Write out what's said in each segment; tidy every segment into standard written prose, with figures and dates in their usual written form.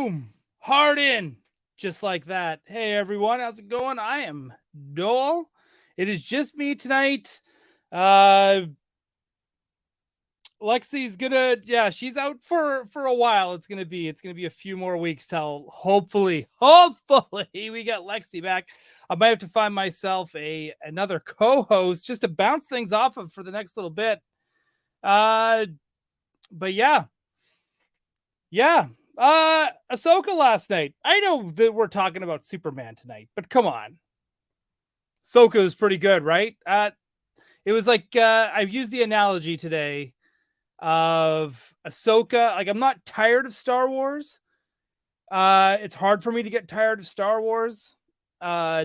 Boom. Hard in. Just like that. Hey, everyone. How's it going? I am Doell. It is just me tonight. Uh, Lexi's gonna, she's out for a while. It's gonna be a few more weeks till hopefully we get Lexi back. I might have to find myself another co-host just to bounce things off of for the next little bit. Uh, but yeah. Ahsoka last night. I know that we're talking about Superman tonight, but come on. Ahsoka is pretty good, right? It was like I used the analogy today of Ahsoka. Like, I'm not tired of Star Wars. It's hard for me to get tired of Star Wars. Uh,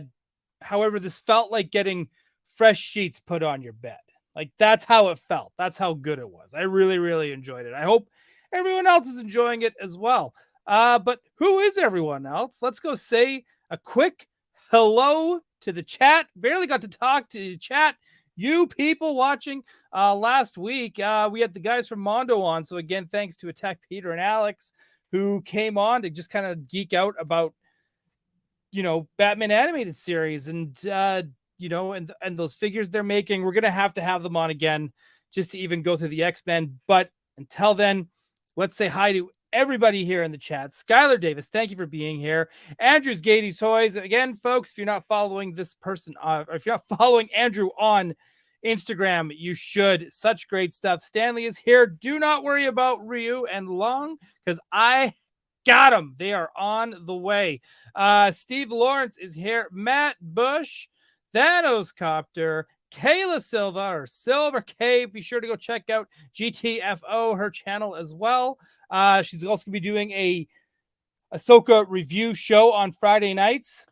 However, this felt like getting fresh sheets put on your bed. Like, that's how it felt. That's how good it was. I really, really enjoyed it. I hope everyone else is enjoying it as well. But who is everyone else? Let's go say a quick hello to the chat. Barely got to talk to the chat. You people watching last week, we had the guys from Mondo on. So again, thanks to Attack Peter and Alex, who came on to just kind of geek out about, Batman animated series and and those figures they're making. We're gonna have to have them on again just to even go through the X-Men. But until then, let's say hi to everybody here in the chat. Skylar Davis, thank you for being here. Andrew's Gady's Toys. Again, folks, if you're not following this person, or if you're not following Andrew on Instagram, you should. Such great stuff. Stanley is here. Do not worry about Ryu and Long, because I got them. They are on the way. Steve Lawrence is here. Matt Bush, Thanos Copter, Kayla Silva, or Silver K. Be sure to go check out GTFO, her channel as well. She's also going to be doing a Ahsoka review show on Friday nights.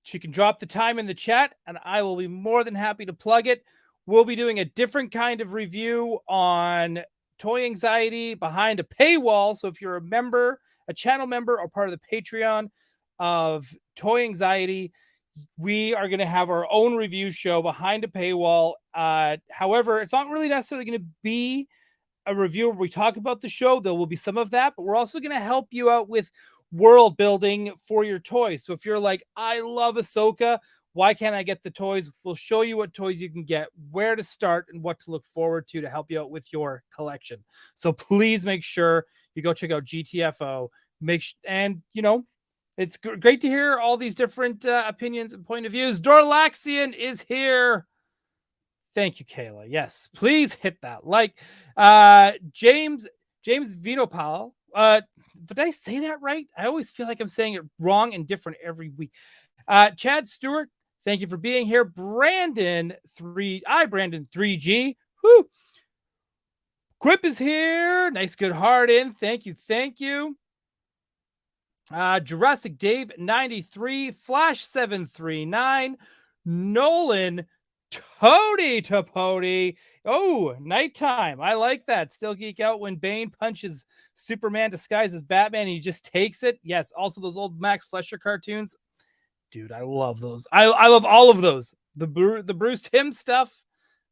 She can drop the time in the chat, and I will be more than happy to plug it. We'll be doing a different kind of review on Toy Anxiety behind a paywall. So if you're a member, a channel member, or part of the Patreon of Toy Anxiety, we are going to have our own review show behind a paywall. However, it's not really necessarily going to be a review where we talk about the show. There will be some of that, but we're also going to help you out with world building for your toys. So if you're like, I love Ahsoka, why can't I get the toys? We'll show you what toys you can get, where to start, and what to look forward to help you out with your collection. So please make sure you go check out GTFO. It's great to hear all these different opinions and point of views. Dorlaxian is here. Thank you, Kayla. Yes, please hit that like. James Vinopal. Did I say that right? I always feel like I'm saying it wrong and different every week. Chad Stewart, thank you for being here. Brandon 3G. Whoo. Quip is here. Nice, good heart in. Thank you. Jurassic Dave 93, Flash 739, Nolan Toady Tapody. Oh, nighttime. I like that. Still geek out when Bane punches Superman disguised as Batman and he just takes it. Yes, also those old Max Fleischer cartoons. Dude, I love those. I love all of those. The Bruce Timm stuff,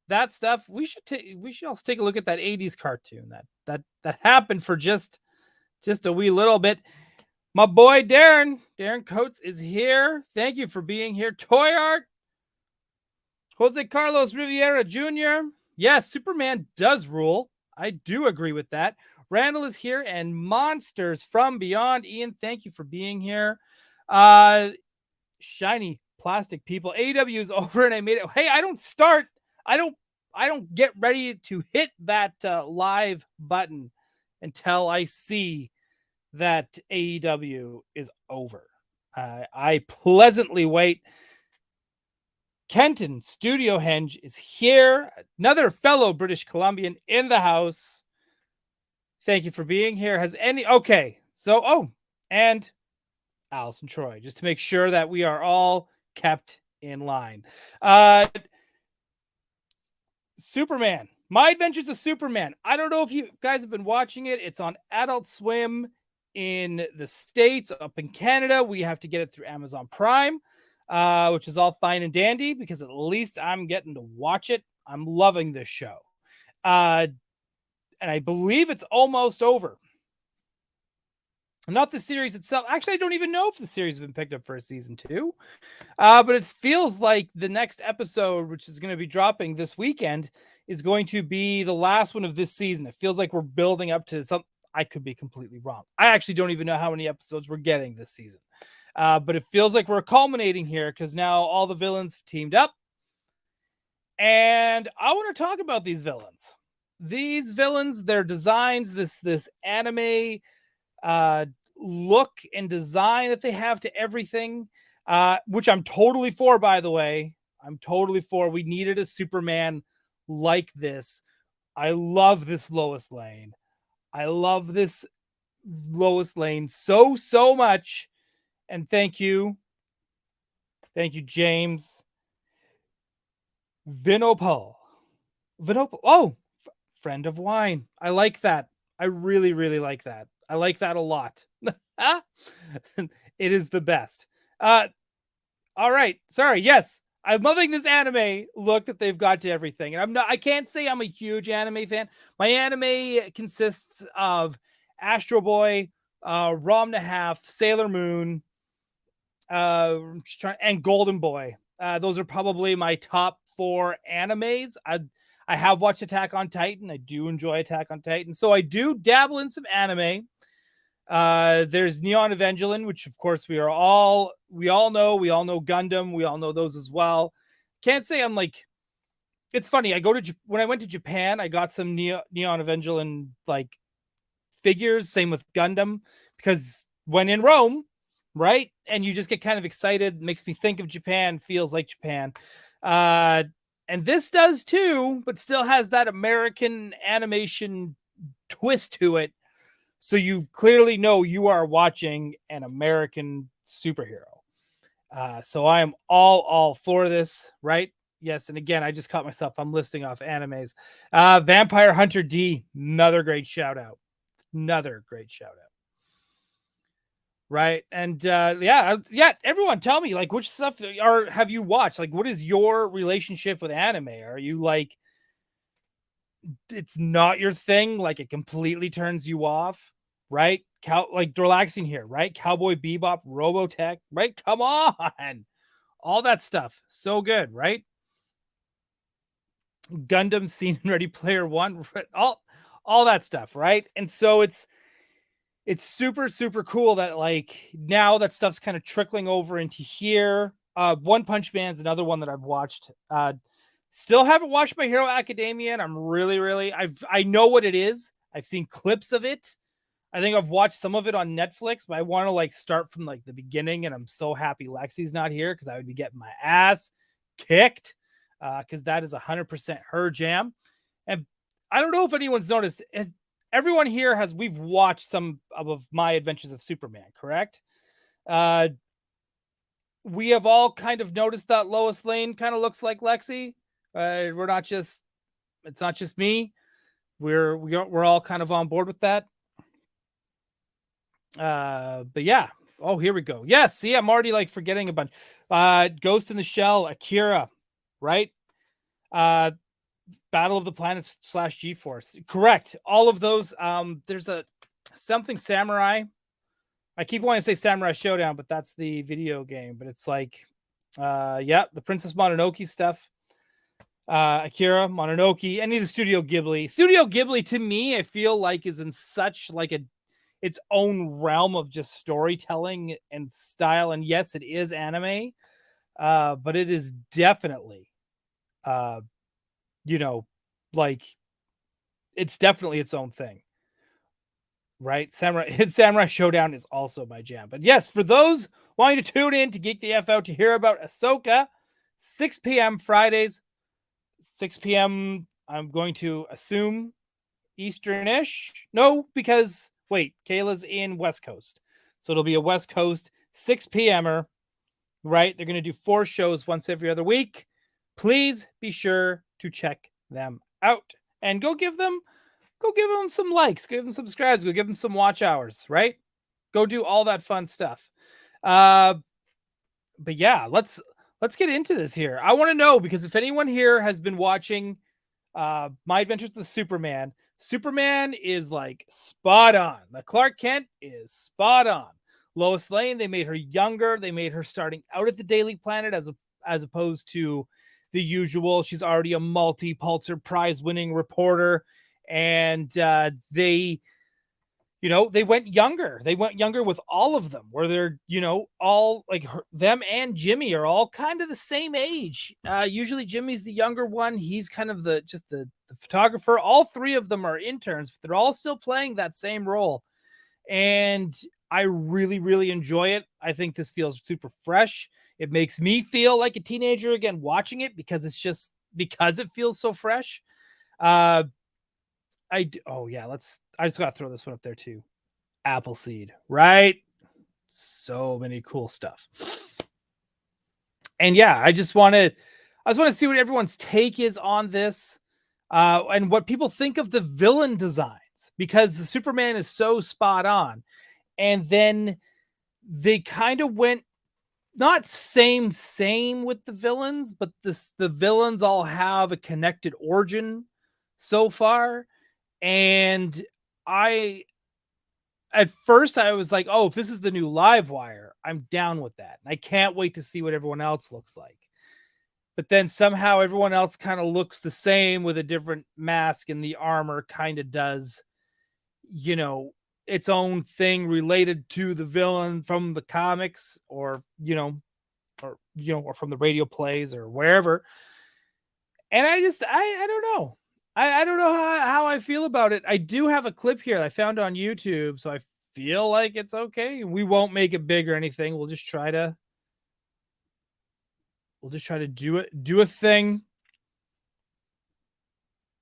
that stuff. We should also take a look at that 80s cartoon that happened for just a wee little bit. My boy Darren Coates is here. Thank you for being here. Toy Art, Jose Carlos Riviera Jr. Yes, Superman does rule. I do agree with that. Randall is here, and Monsters from Beyond. Ian, thank you for being here. Shiny Plastic People. AEW is over, and I made it. Hey, I don't get ready to hit that live button until I see that AEW is over. I pleasantly wait. Kenton Studio Henge is here. Another fellow British Columbian in the house. Thank you for being here. And Allison Troy, just to make sure that we are all kept in line. Superman. My Adventures of Superman. I don't know if you guys have been watching it. It's on Adult Swim in the States. Up in Canada, we have to get it through Amazon Prime, which is all fine and dandy because at least I'm getting to watch it. I'm loving this show. And I believe it's almost over. Not the series itself. Actually, I don't even know if the series has been picked up for a season 2. But it feels like the next episode, which is going to be dropping this weekend, is going to be the last one of this season. It feels like we're building up to something. I could be completely wrong. I actually don't even know how many episodes we're getting this season. But it feels like we're culminating here because now all the villains have teamed up. And I want to talk about these villains. These villains, their designs, this anime look and design that they have to everything, which I'm totally for, by the way. I'm totally for. We needed a Superman like this. I love this Lois Lane. I love this Lois Lane so much. And thank you. Thank you, James. Vinopal. Oh, friend of wine. I like that. I really, really like that. I like that a lot. It is the best. All right. Sorry. Yes. I'm loving this anime look that they've got to everything. And I can't say I'm a huge anime fan. My anime consists of Astro Boy, Rom and a Half, Sailor Moon, and Golden Boy. Those are probably my top 4 animes. I have watched Attack on Titan. I do enjoy Attack on Titan. So I do dabble in some anime. There's Neon Evangelion, which of course we all know. We all know Gundam. We all know those as well. Can't say I'm like, it's funny. When I went to Japan, I got some Neon Evangelion like figures. Same with Gundam, because when in Rome, right? And you just get kind of excited. Makes me think of Japan. Feels like Japan. And this does too, but still has that American animation twist to it. So you clearly know you are watching an American superhero. So I am all for this, right? Yes, and again, I just caught myself. I'm listing off animes. Vampire Hunter D, another great shout out. Right. And yeah, everyone tell me, like, which stuff have you watched? Like, what is your relationship with anime? Are you like, it's not your thing, like it completely turns you off, right? Like relaxing here, right? Cowboy Bebop, Robotech, right? Come on. All that stuff. So good, right? Gundam Scene Ready Player One, all that stuff, right? And so it's super cool that like now that stuff's kind of trickling over into here. One Punch Man's another one that I've watched. Still haven't watched My Hero Academia, and I'm really I know what it is. I've seen clips of it. I think I've watched some of it on Netflix, but I want to like start from like the beginning. And I'm so happy Lexi's not here because I would be getting my ass kicked because that is 100% her jam. And I don't know if anyone's noticed. Everyone here we've watched some of My Adventures of Superman, correct? We have all kind of noticed that Lois Lane kind of looks like Lexi. It's not just me. We're all kind of on board with that. But yeah. Oh, here we go. Yes. See, I'm already like forgetting a bunch. Ghost in the Shell, Akira, right? Battle of the Planets / G-Force. Correct. All of those. There's something Samurai. I keep wanting to say Samurai Showdown, but that's the video game. But it's like, the Princess Mononoke stuff. Akira, Mononoke, any of the Studio Ghibli. Studio Ghibli, to me, I feel like is in such like its own realm of just storytelling and style. And yes, it is anime, but it is definitely, like it's definitely its own thing. Right? Samurai Showdown is also my jam. But yes, for those wanting to tune in to Geek the F Out to hear about Ahsoka, 6 p.m. Fridays, 6 p.m. I'm going to assume Eastern-ish. No, because wait, Kayla's in West Coast. So it'll be a West Coast 6 p.m.er, right? They're going to do 4 shows once every other week. Please be sure to check them out and go give them some likes, give them subscribes, go give them some watch hours, right? Go do all that fun stuff. But yeah, let's get into this here. I want to know, because if anyone here has been watching My Adventures with Superman, Superman is like spot on. The Clark Kent is spot on. Lois Lane, they made her younger. They made her starting out at the Daily Planet as opposed to the usual. She's already a multi-Pulitzer Prize winning reporter, and they went younger. They went younger with all of them, where they're, all like them and Jimmy are all kind of the same age. Usually Jimmy's the younger one. He's kind of the photographer. All three of them are interns, but they're all still playing that same role. And I really, really enjoy it. I think this feels super fresh. It makes me feel like a teenager again watching it because it feels so fresh. I just gotta throw this one up there too. Appleseed, right? So many cool stuff. And yeah, I just want to see what everyone's take is on this, and what people think of the villain designs, because the Superman is so spot on. And then they kind of went not same with the villains, but the villains all have a connected origin so far. And at first I was like, oh, if this is the new Livewire, I'm down with that. I can't wait to see what everyone else looks like. But then somehow everyone else kind of looks the same with a different mask, and the armor kind of does, its own thing related to the villain from the comics, or from the radio plays or wherever. And I don't know. I don't know how I feel about it. I do have a clip here I found on YouTube, so I feel like it's okay. We won't make it big or anything. We'll just try to do a thing.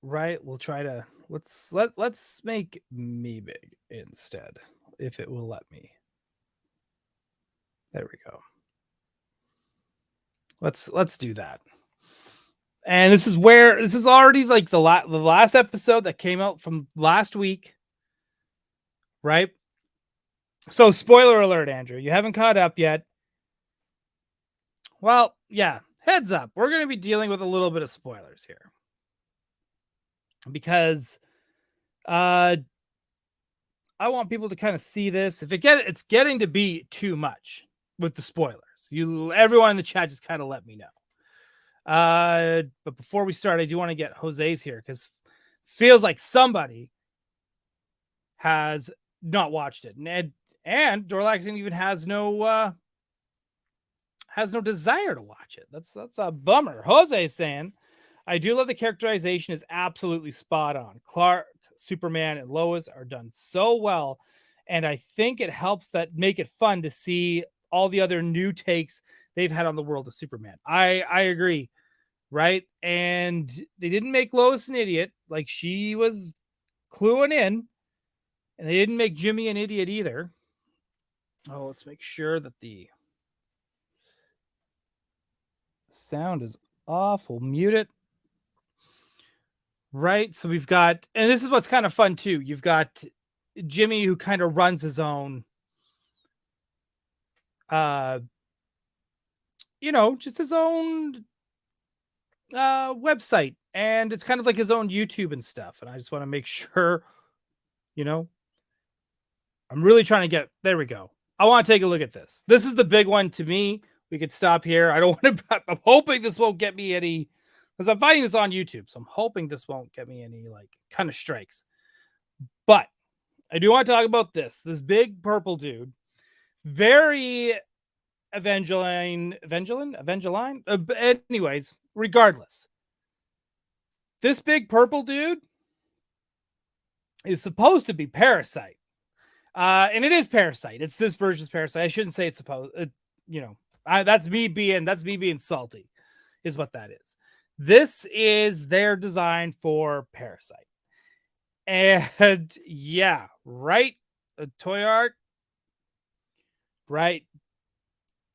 Right? We'll try to let's make me big instead, if it will let me. There we go. Let's do that. And this is already like the last episode that came out from last week, right? So spoiler alert, Andrew, you haven't caught up yet. Well, yeah, heads up. We're going to be dealing with a little bit of spoilers here, because I want people to kind of see this. It's getting to be too much with the spoilers. Everyone in the chat just kind of let me know. But before we start, I do want to get Jose's here, because it feels like somebody has not watched it, and Dorlaxon even has no desire to watch it. That's a bummer. Jose saying, I do love the characterization is absolutely spot on. Clark, Superman, and Lois are done so well, and I think it helps that make it fun to see all the other new takes they've had on the world of Superman. I agree, right? And they didn't make Lois an idiot, like she was cluing in, and they didn't make Jimmy an idiot either. Oh, let's make sure that the sound is off. We'll mute it. Right, so we've got, and this is what's kind of fun too, you've got Jimmy, who kind of runs his own just his own website, and it's kind of like his own YouTube and stuff. And I just want to make sure, I'm really trying to get, there we go. I want to take a look at this. This is the big one to me. We could stop here. I don't want to, I'm hoping this won't get me any, because I'm finding this on YouTube, so I'm hoping this won't get me any kind of strikes. But I do want to talk about this big purple dude, very Evangeline. Anyways, regardless, this big purple dude is supposed to be Parasite, and it is Parasite. It's this version's Parasite. I shouldn't say it's supposed. That's me being salty, is what that is. This is their design for Parasite, and yeah, right, a toy art, right.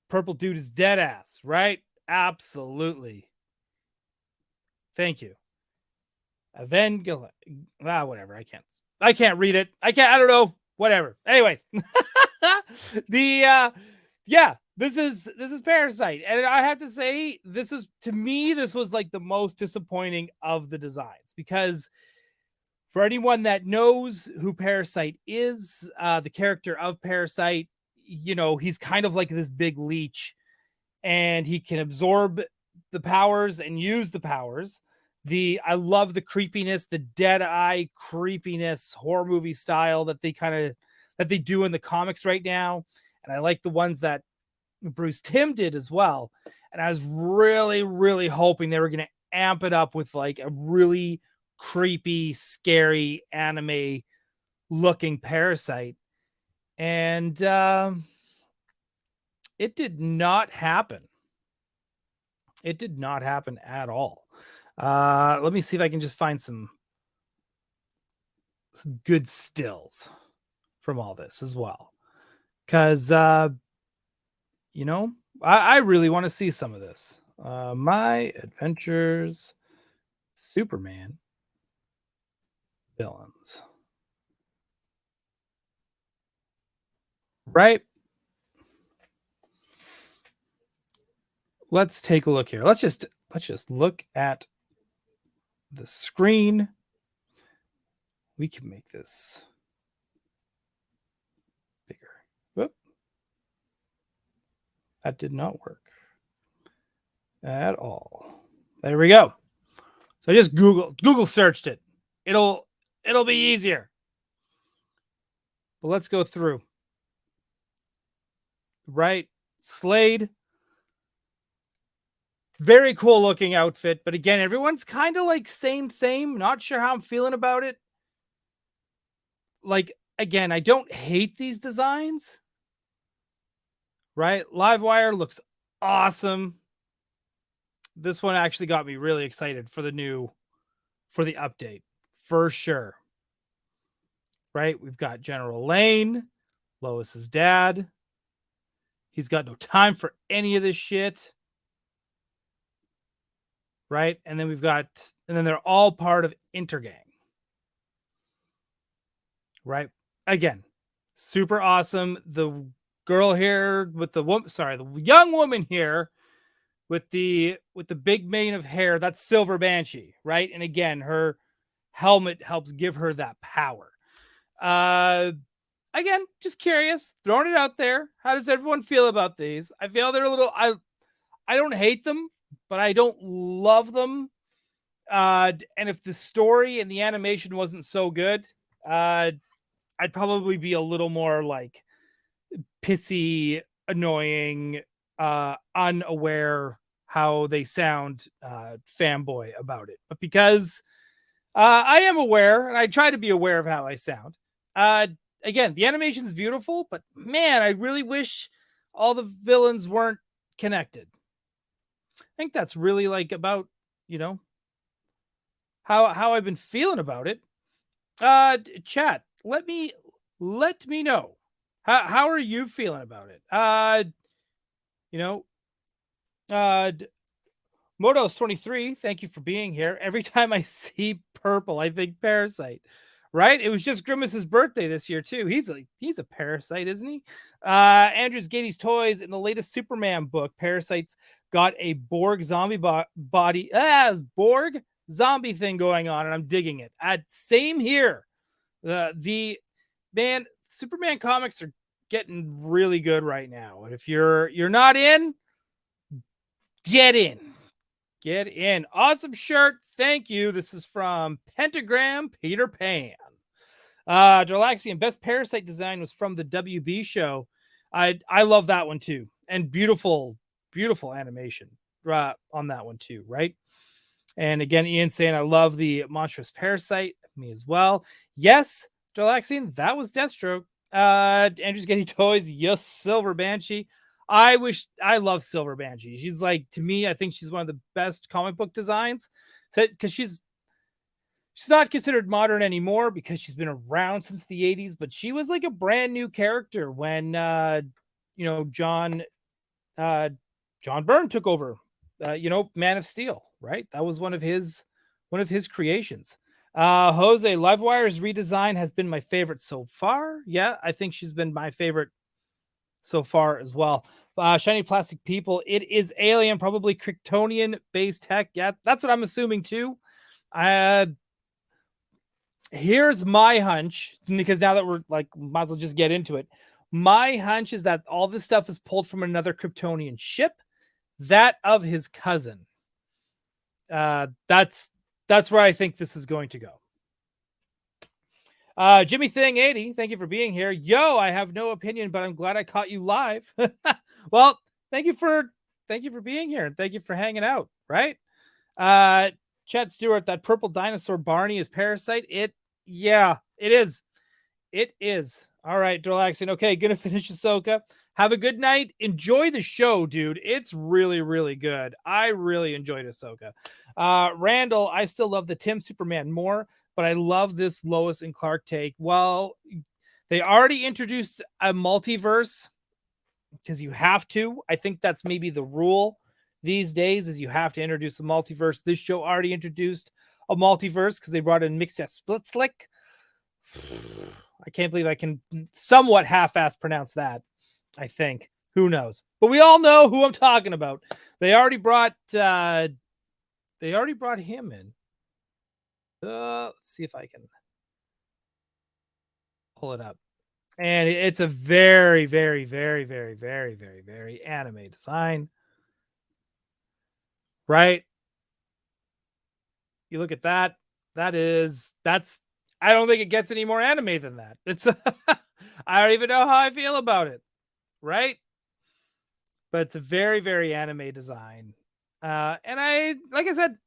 Purple dude is dead ass, right? Absolutely. Thank you. Whatever. I can't read it. I don't know. Whatever. Anyways, this is Parasite, and I have to say, to me, this was like the most disappointing of the designs, because For anyone that knows who Parasite is, the character of Parasite, he's kind of like this big leech, and he can absorb the powers and use the powers. I love the creepiness, the dead eye creepiness, horror movie style that they do in the comics right now. And I like the ones that Bruce Timm did as well. And I was really, really hoping they were going to amp it up with like a really creepy, scary anime looking Parasite. And it did not happen. It did not happen at all. Let me see if I can just find some good stills from all this as well. Because, I really want to see some of this. My Adventures Superman villains. Right? Let's take a look here. Let's just look at the screen. We can make this bigger. Whoop. That did not work at all. There we go. So I just Google searched it. It'll be easier. But let's go through. Right? Slade. Very cool looking outfit. But again, everyone's kind of like same. Not sure how I'm feeling about it. Like, again, I don't hate these designs. Right? Livewire looks awesome. This one actually got me really excited for the update. For sure. Right? We've got General Lane, Lois's dad. He's got no time for any of this shit. Right? And then they're all part of Intergang. Right? Again, super awesome. The girl here with the young woman here with the big mane of hair, that's Silver Banshee, right? And again, her helmet helps give her that power. Again, just curious, throwing it out there. How does everyone feel about these? I feel they're a little, I don't hate them, but I don't love them. And if the story and the animation wasn't so good, I'd probably be a little more like pissy, annoying, unaware how they sound, fanboy about it. But because I am aware, and I try to be aware of how I sound, again, the animation is beautiful, but man, I really wish all the villains weren't connected. I think that's really like about, how I've been feeling about it. Chat, let me know. How are you feeling about it? Motos 23, thank you for being here. Every time I see purple, I think Parasite. Right? It was just Grimace's birthday this year too. He's a parasite, isn't he? Andrew's Gatey's Toys in the latest Superman book, Parasite's got a Borg zombie body, Borg zombie thing going on, and I'm digging it. Same here. The man, Superman comics are getting really good right now. And if you're not in, get in. Get in. Awesome shirt. Thank you. This is from Pentagram Peter Pan. Darlaxian, best Parasite design was from the WB show. I love that one too. And beautiful animation on that one too, right? And again, Ian saying, I love the monstrous Parasite. Me as well. Yes, Darlaxian, that was Deathstroke. Andrew's Getty Toys. Yes, Silver Banshee. I love Silver Banshee. She's like, to me, I think she's one of the best comic book designs because she's not considered modern anymore because she's been around since the 80s, but she was like a brand new character when John Byrne took over, Man of Steel, right? That was one of his creations. Jose, Livewire's redesign has been my favorite so far. Yeah, I think she's been my favorite so far as well. Shiny Plastic People, it is alien, probably Kryptonian based tech. Yeah, that's what I'm assuming too. Here's my hunch, because now that we're like, might as well just get into it. My hunch is that all this stuff is pulled from another Kryptonian ship, that of his cousin. That's where I think this is going to go. Jimmy Thing 80, thank you for being here. Yo, I have no opinion, but I'm glad I caught you live. Well, thank you for being here, and thank you for hanging out, right? Chad Stewart, that purple dinosaur Barney is Parasite. It is. It is. All right, relaxing. Okay, gonna finish Ahsoka. Have a good night. Enjoy the show, dude. It's really, really good. I really enjoyed Ahsoka. Randall, I still love the Tim Superman more, but I love this Lois and Clark take. Well, they already introduced a multiverse because you have to. I think that's maybe the rule these days, is you have to introduce a multiverse. This show already introduced a multiverse because they brought in Mixed Split Slick. I can't believe I can somewhat half-ass pronounce that. I think. Who knows? But we all know who I'm talking about. They already brought him in. Let's see if I can pull it up. And it's a very, very, very, very, very, very, very anime design. Right? You look at that. That's I don't think it gets any more anime than that. It's I don't even know how I feel about it. Right? But it's a very, very anime design. And I, like I said,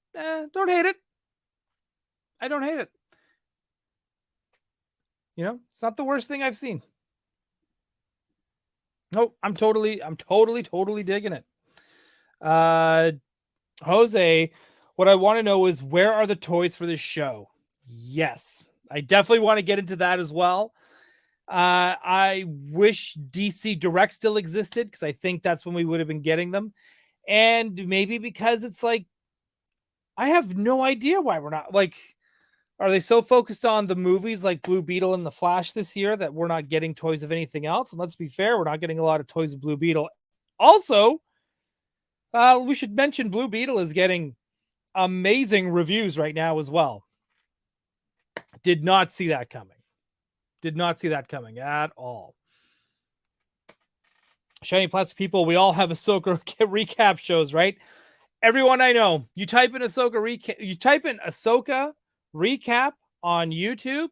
don't hate it. I don't hate it. You know, it's not the worst thing I've seen. Nope, I'm totally digging it. Jose, what I want to know is, where are the toys for this show? Yes, I definitely want to get into that as well. I wish DC Direct still existed, because I think that's when we would have been getting them. And maybe because it's like, I have no idea why we're not, like, are they so focused on the movies like Blue Beetle and The Flash this year that we're not getting toys of anything else? And let's be fair, we're not getting a lot of toys of Blue Beetle. Also, we should mention Blue Beetle is getting amazing reviews right now as well. Did not see that coming. Did not see that coming at all. Shiny Plastic People, we all have Ahsoka recap shows, right? Everyone I know, you type in Ahsoka recap on YouTube,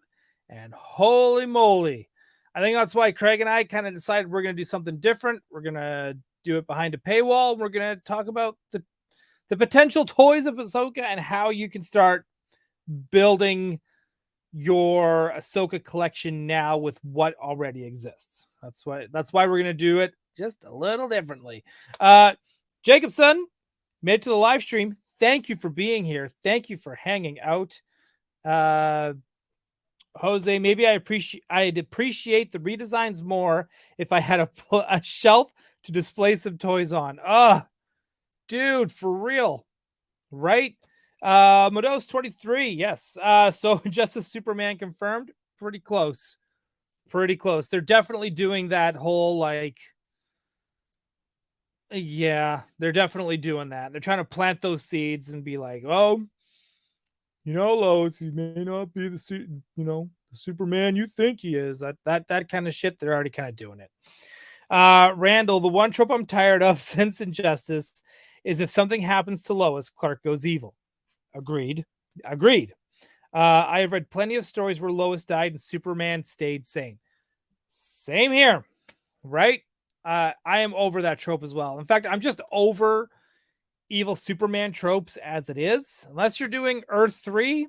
and holy moly. I think that's why Craig and I kind of decided we're going to do something different. We're going to do it behind a paywall. We're going to talk about the potential toys of Ahsoka and how you can start building your Ahsoka collection now with what already exists. That's why we're going to do it just a little differently. Jacobson, made it to the live stream. Thank you for being here. Thank you for hanging out. Jose, maybe I'd appreciate the redesigns more if I had a shelf to display some toys on. Dude, for real, right? Modos 23, yes. So Justice Superman confirmed. Pretty close. They're definitely doing that whole, like, yeah, they're definitely doing that. They're trying to plant those seeds and be like, oh, Lois, he may not be the Superman you think he is. That kind of shit. They're already kind of doing it. Randall, the one trope I'm tired of since Injustice is, if something happens to Lois, Clark goes evil. Agreed. I have read plenty of stories where Lois died and Superman stayed sane. Same here, right? I am over that trope as well. In fact, I'm just over evil Superman tropes as it is. Unless you're doing Earth 3,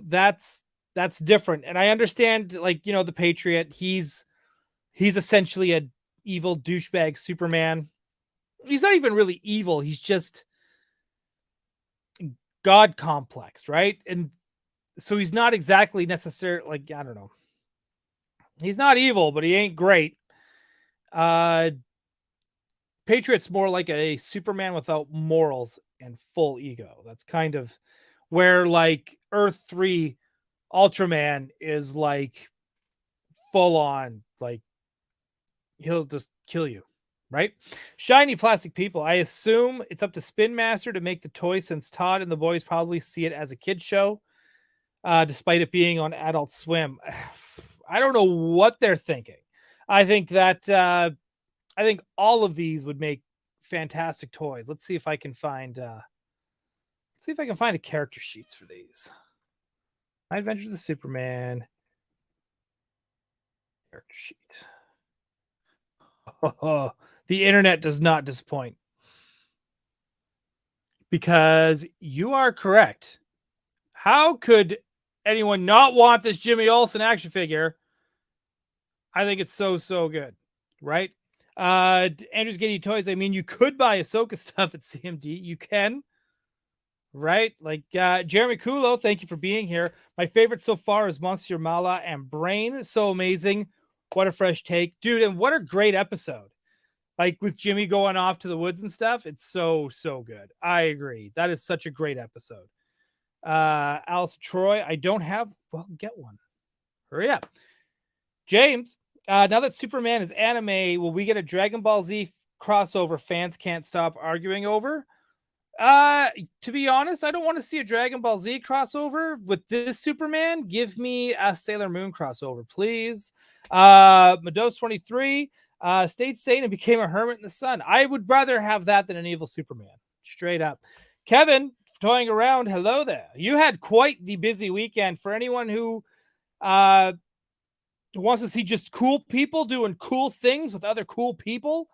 that's different. And I understand, like, the Patriot, he's essentially a evil douchebag Superman. He's not even really evil. He's just God complex, right? And so he's not exactly necessarily, like, I don't know. He's not evil, but he ain't great. Patriot's more like a Superman without morals and full ego. That's kind of where, like, Earth 3 Ultraman is, like, full on, like, he'll just kill you, right? Shiny Plastic People, I assume it's up to Spin Master to make the toy, since Todd and the boys probably see it as a kid's show. despite it being on Adult Swim. I don't know what they're thinking. I think that I think all of these would make fantastic toys. Let's see if I can find a character sheets for these. My Adventure of the Superman character sheet. Oh, the internet does not disappoint. Because you are correct. How could anyone not want this Jimmy Olsen action figure? I think it's so good, right? Andrew's getting toys. I mean, you could buy Ahsoka stuff at CMD. You can, right? Like Jeremy Kulo, thank you for being here. My favorite so far is Monsieur Mala and Brain. So amazing. What a fresh take, dude. And what a great episode. Like with Jimmy going off to the woods and stuff. It's so good. I agree. That is such a great episode. Alice Troy, I don't have. Well, get one. Hurry up. James, now that Superman is anime, will we get a Dragon Ball Z crossover fans can't stop arguing over? To be honest, I don't want to see a Dragon Ball Z crossover with this Superman. Give me a Sailor Moon crossover, please. Medos 23 stayed sane and became a hermit in the sun. I would rather have that than an evil Superman. Straight up. Kevin, toying around, hello there. You had quite the busy weekend. For anyone who wants to see just cool people doing cool things with other cool people,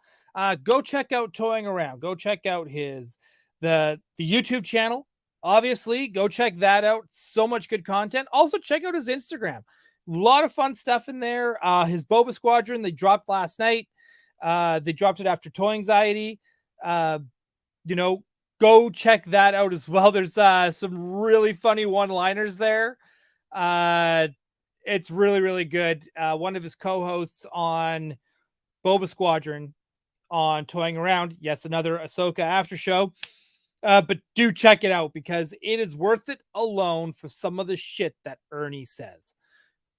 go check out Toying Around. Go check out the YouTube channel. Obviously, go check that out. So much good content. Also, check out his Instagram. A lot of fun stuff in there. His Boba Squadron, they dropped last night. They dropped it after Toy Anxiety. Go check that out as well. There's some really funny one-liners there. It's really good. One of his co-hosts on Boba Squadron on Toying Around. Yes, another Ahsoka after show. But do check it out because it is worth it alone for some of the shit that Ernie says.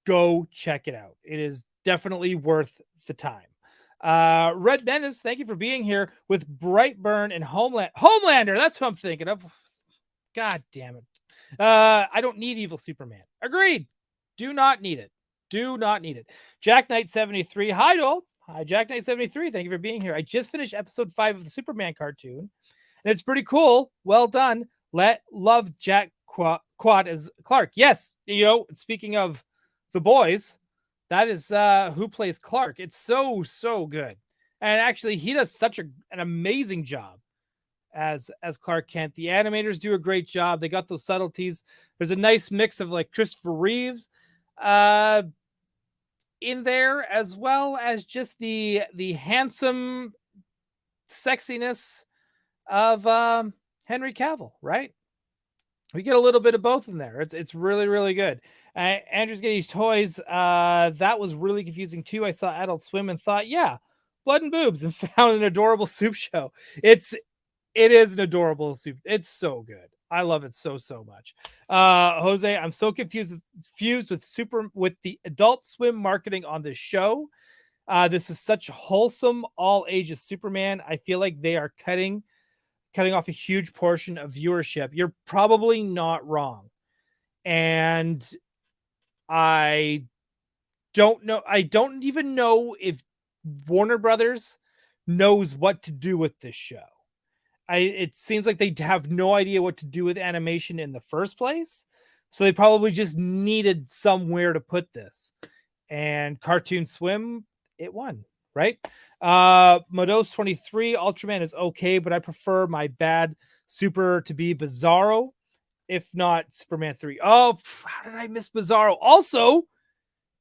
Go check it out. It is definitely worth the time. Red Menace, thank you for being here with Brightburn and Homelander. That's what I'm thinking of. God damn it. I don't need evil Superman. Agreed. Do not need it. Do not need it. Jack Knight 73. Hi, Doell. Hi, Jack Knight 73. Thank you for being here. I just finished episode 5 of the Superman cartoon, and it's pretty cool. Well done. Love Jack Quad as Clark. Yes. Speaking of the boys, that is who plays Clark. It's so good. And actually, he does such an amazing job as Clark Kent. The animators do a great job. They got those subtleties. There's a nice mix of like Christopher Reeves in there, as well as just the handsome sexiness of Henry Cavill, right? We get a little bit of both in there. It's really good. Andrew's getting his toys. That was really confusing too. I saw Adult Swim and thought, yeah, blood and boobs, and found an adorable soup show. It is an adorable soup. It's so good. I love it so much. Jose, I'm so confused with the Adult Swim marketing on this show. This is such wholesome, all ages Superman. I feel like they are cutting off a huge portion of viewership. You're probably not wrong. And I don't know. I don't even know if Warner Brothers knows what to do with this show. It seems like they have no idea what to do with animation in the first place. So they probably just needed somewhere to put this. And Cartoon Swim, it won, right? Modos 23, Ultraman is okay, but I prefer my bad super to be Bizarro, if not Superman 3. Oh, how did I miss Bizarro? Also,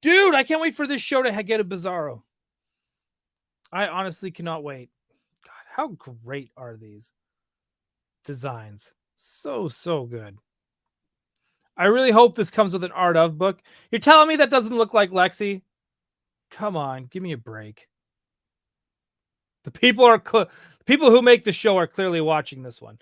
dude, I can't wait for this show to get a Bizarro. I honestly cannot wait. God, how great are these designs? So good. I really hope this comes with an art of book. You're telling me that doesn't look like Lexi? Come on, give me a break. The people who make the show are clearly watching this one.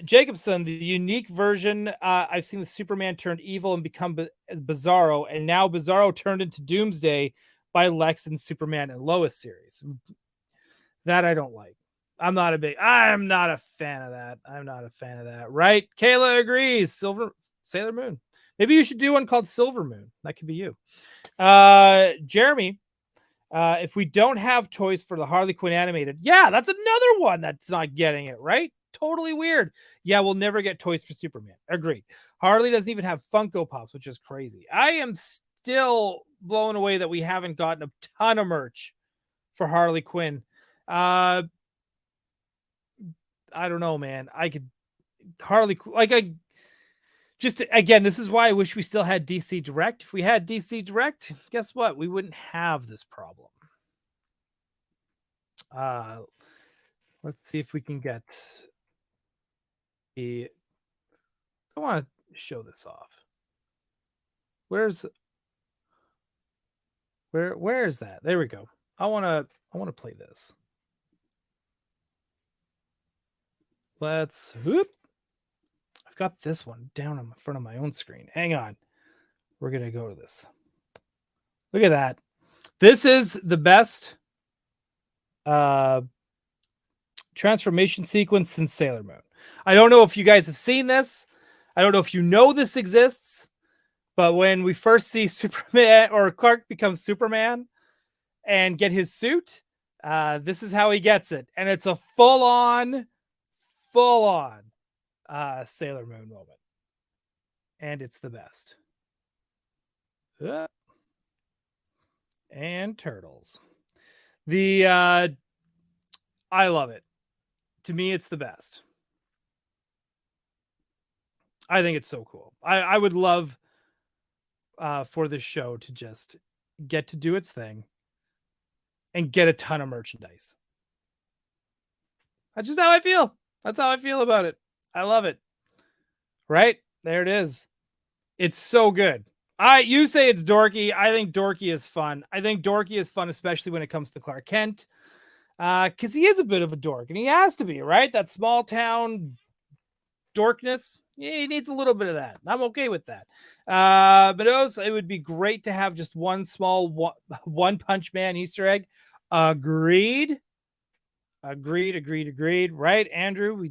Jacobson, the unique version. I've seen the Superman turned evil and become Bizarro, and now Bizarro turned into Doomsday by Lex and Superman and Lois series. That I don't like. I'm not a fan of that. I'm not a fan of that. Right? Kayla agrees. Sailor Moon. Maybe you should do one called Silver Moon. That could be you. Jeremy, if we don't have toys for the Harley Quinn animated, yeah, that's another one that's not getting it, right? Totally weird. Yeah, we'll never get toys for Superman. Agreed. Harley doesn't even have Funko Pops, which is crazy. I am still blown away that we haven't gotten a ton of merch for Harley Quinn. I don't know, man. I could Harley, like, I just, again, this is why I wish we still had DC Direct. If we had DC Direct, guess what? We wouldn't have this problem. Let's see if we can get the. I want to show this off. Where is that? There we go. I want to play this. Let's whoop. I've got this one down in front of my own screen. Hang on. We're going to go to this. Look at that. This is the best transformation sequence since Sailor Moon. I don't know if you guys have seen this. I don't know if you know this exists, but when we first see Superman or Clark become Superman and get his suit, this is how he gets it. And it's a full-on Sailor Moon moment. And it's the best. And Turtles. I love it. To me, it's the best. I think it's so cool. I would love for this show to just get to do its thing and get a ton of merchandise. That's just how I feel. That's how I feel about it. I love it. Right? There it is. It's so good. You say it's dorky. I think dorky is fun. I think dorky is fun, especially when it comes to Clark Kent. Because he is a bit of a dork, and he has to be, right? That small town dorkness. Yeah, he needs a little bit of that. I'm okay with that. But also, it would be great to have just one small One Punch Man Easter egg. Agreed. Right, Andrew?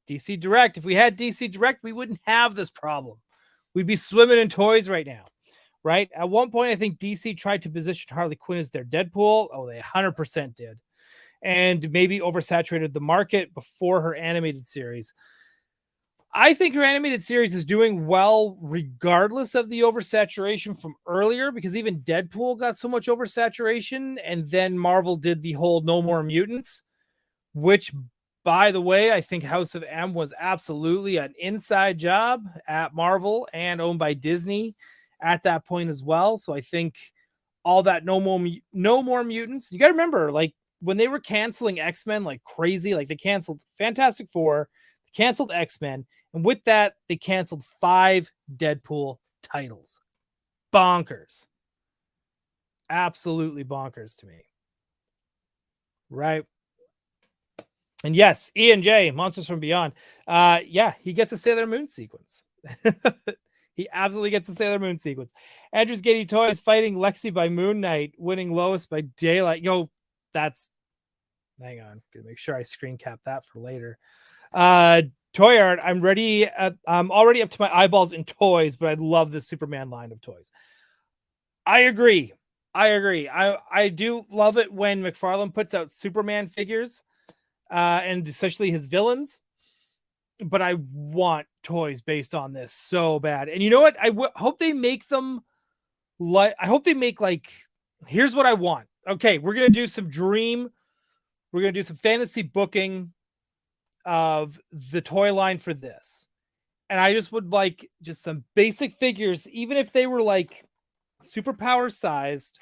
DC Direct. If we had DC Direct, we wouldn't have this problem. We'd be swimming in toys right now, right? At one point, I think DC tried to position Harley Quinn as their Deadpool. Oh, they 100% did. And maybe oversaturated the market before her animated series. I think her animated series is doing well regardless of the oversaturation from earlier, because even Deadpool got so much oversaturation, and then Marvel did the whole No More Mutants, which, by the way, I think House of M was absolutely an inside job at Marvel and owned by Disney at that point as well. So I think all that No More Mutants, you got to remember, like, when they were canceling X-Men like crazy, like they canceled Fantastic Four, canceled X-Men, and with that, they canceled 5 Deadpool titles. Bonkers. Absolutely bonkers to me. Right? And yes, Ian J, Monsters from Beyond. Yeah, he gets a Sailor Moon sequence. He absolutely gets a Sailor Moon sequence. Andrew's Getty Toys fighting Lexi by Moon Knight, winning Lois by Daylight. Yo, that's... Hang on. Gonna make sure I screen cap that for later. Toy art. I'm ready. I'm already up to my eyeballs in toys, but I love the Superman line of toys. I agree. I do love it when McFarlane puts out Superman figures, and especially his villains. But I want toys based on this so bad. And you know what? I hope they make them like. I hope they make like. Here's what I want. Okay, we're gonna do some dream. We're gonna do some fantasy booking of the toy line for this. And I just would like just some basic figures, even if they were like superpower sized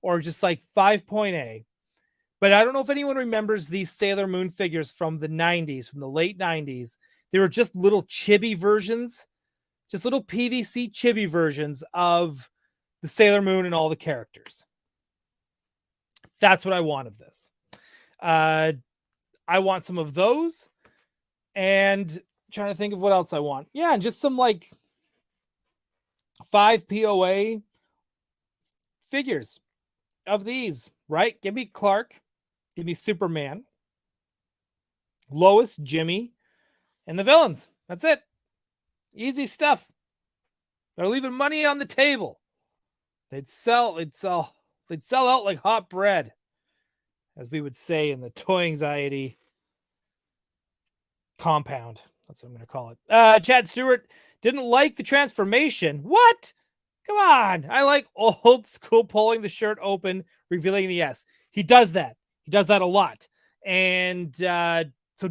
or just like 5.A. But I don't know if anyone remembers these Sailor Moon figures from the 90s, from the late 90s. They were just little chibi versions, just little PVC chibi versions of the Sailor Moon and all the characters. That's what I want of this. I want some of those, and trying to think of what else I want. Yeah, and just some like 5 POA figures of these, right? Give me Clark, give me Superman, Lois, Jimmy, and the villains. That's it. Easy stuff. They're leaving money on the table. They'd sell out like hot bread, as we would say in the toy anxiety compound. That's what I'm going to call it. Chad Stewart didn't like the transformation. What? Come on. I like old school pulling the shirt open, revealing the S. He does that. He does that a lot. And so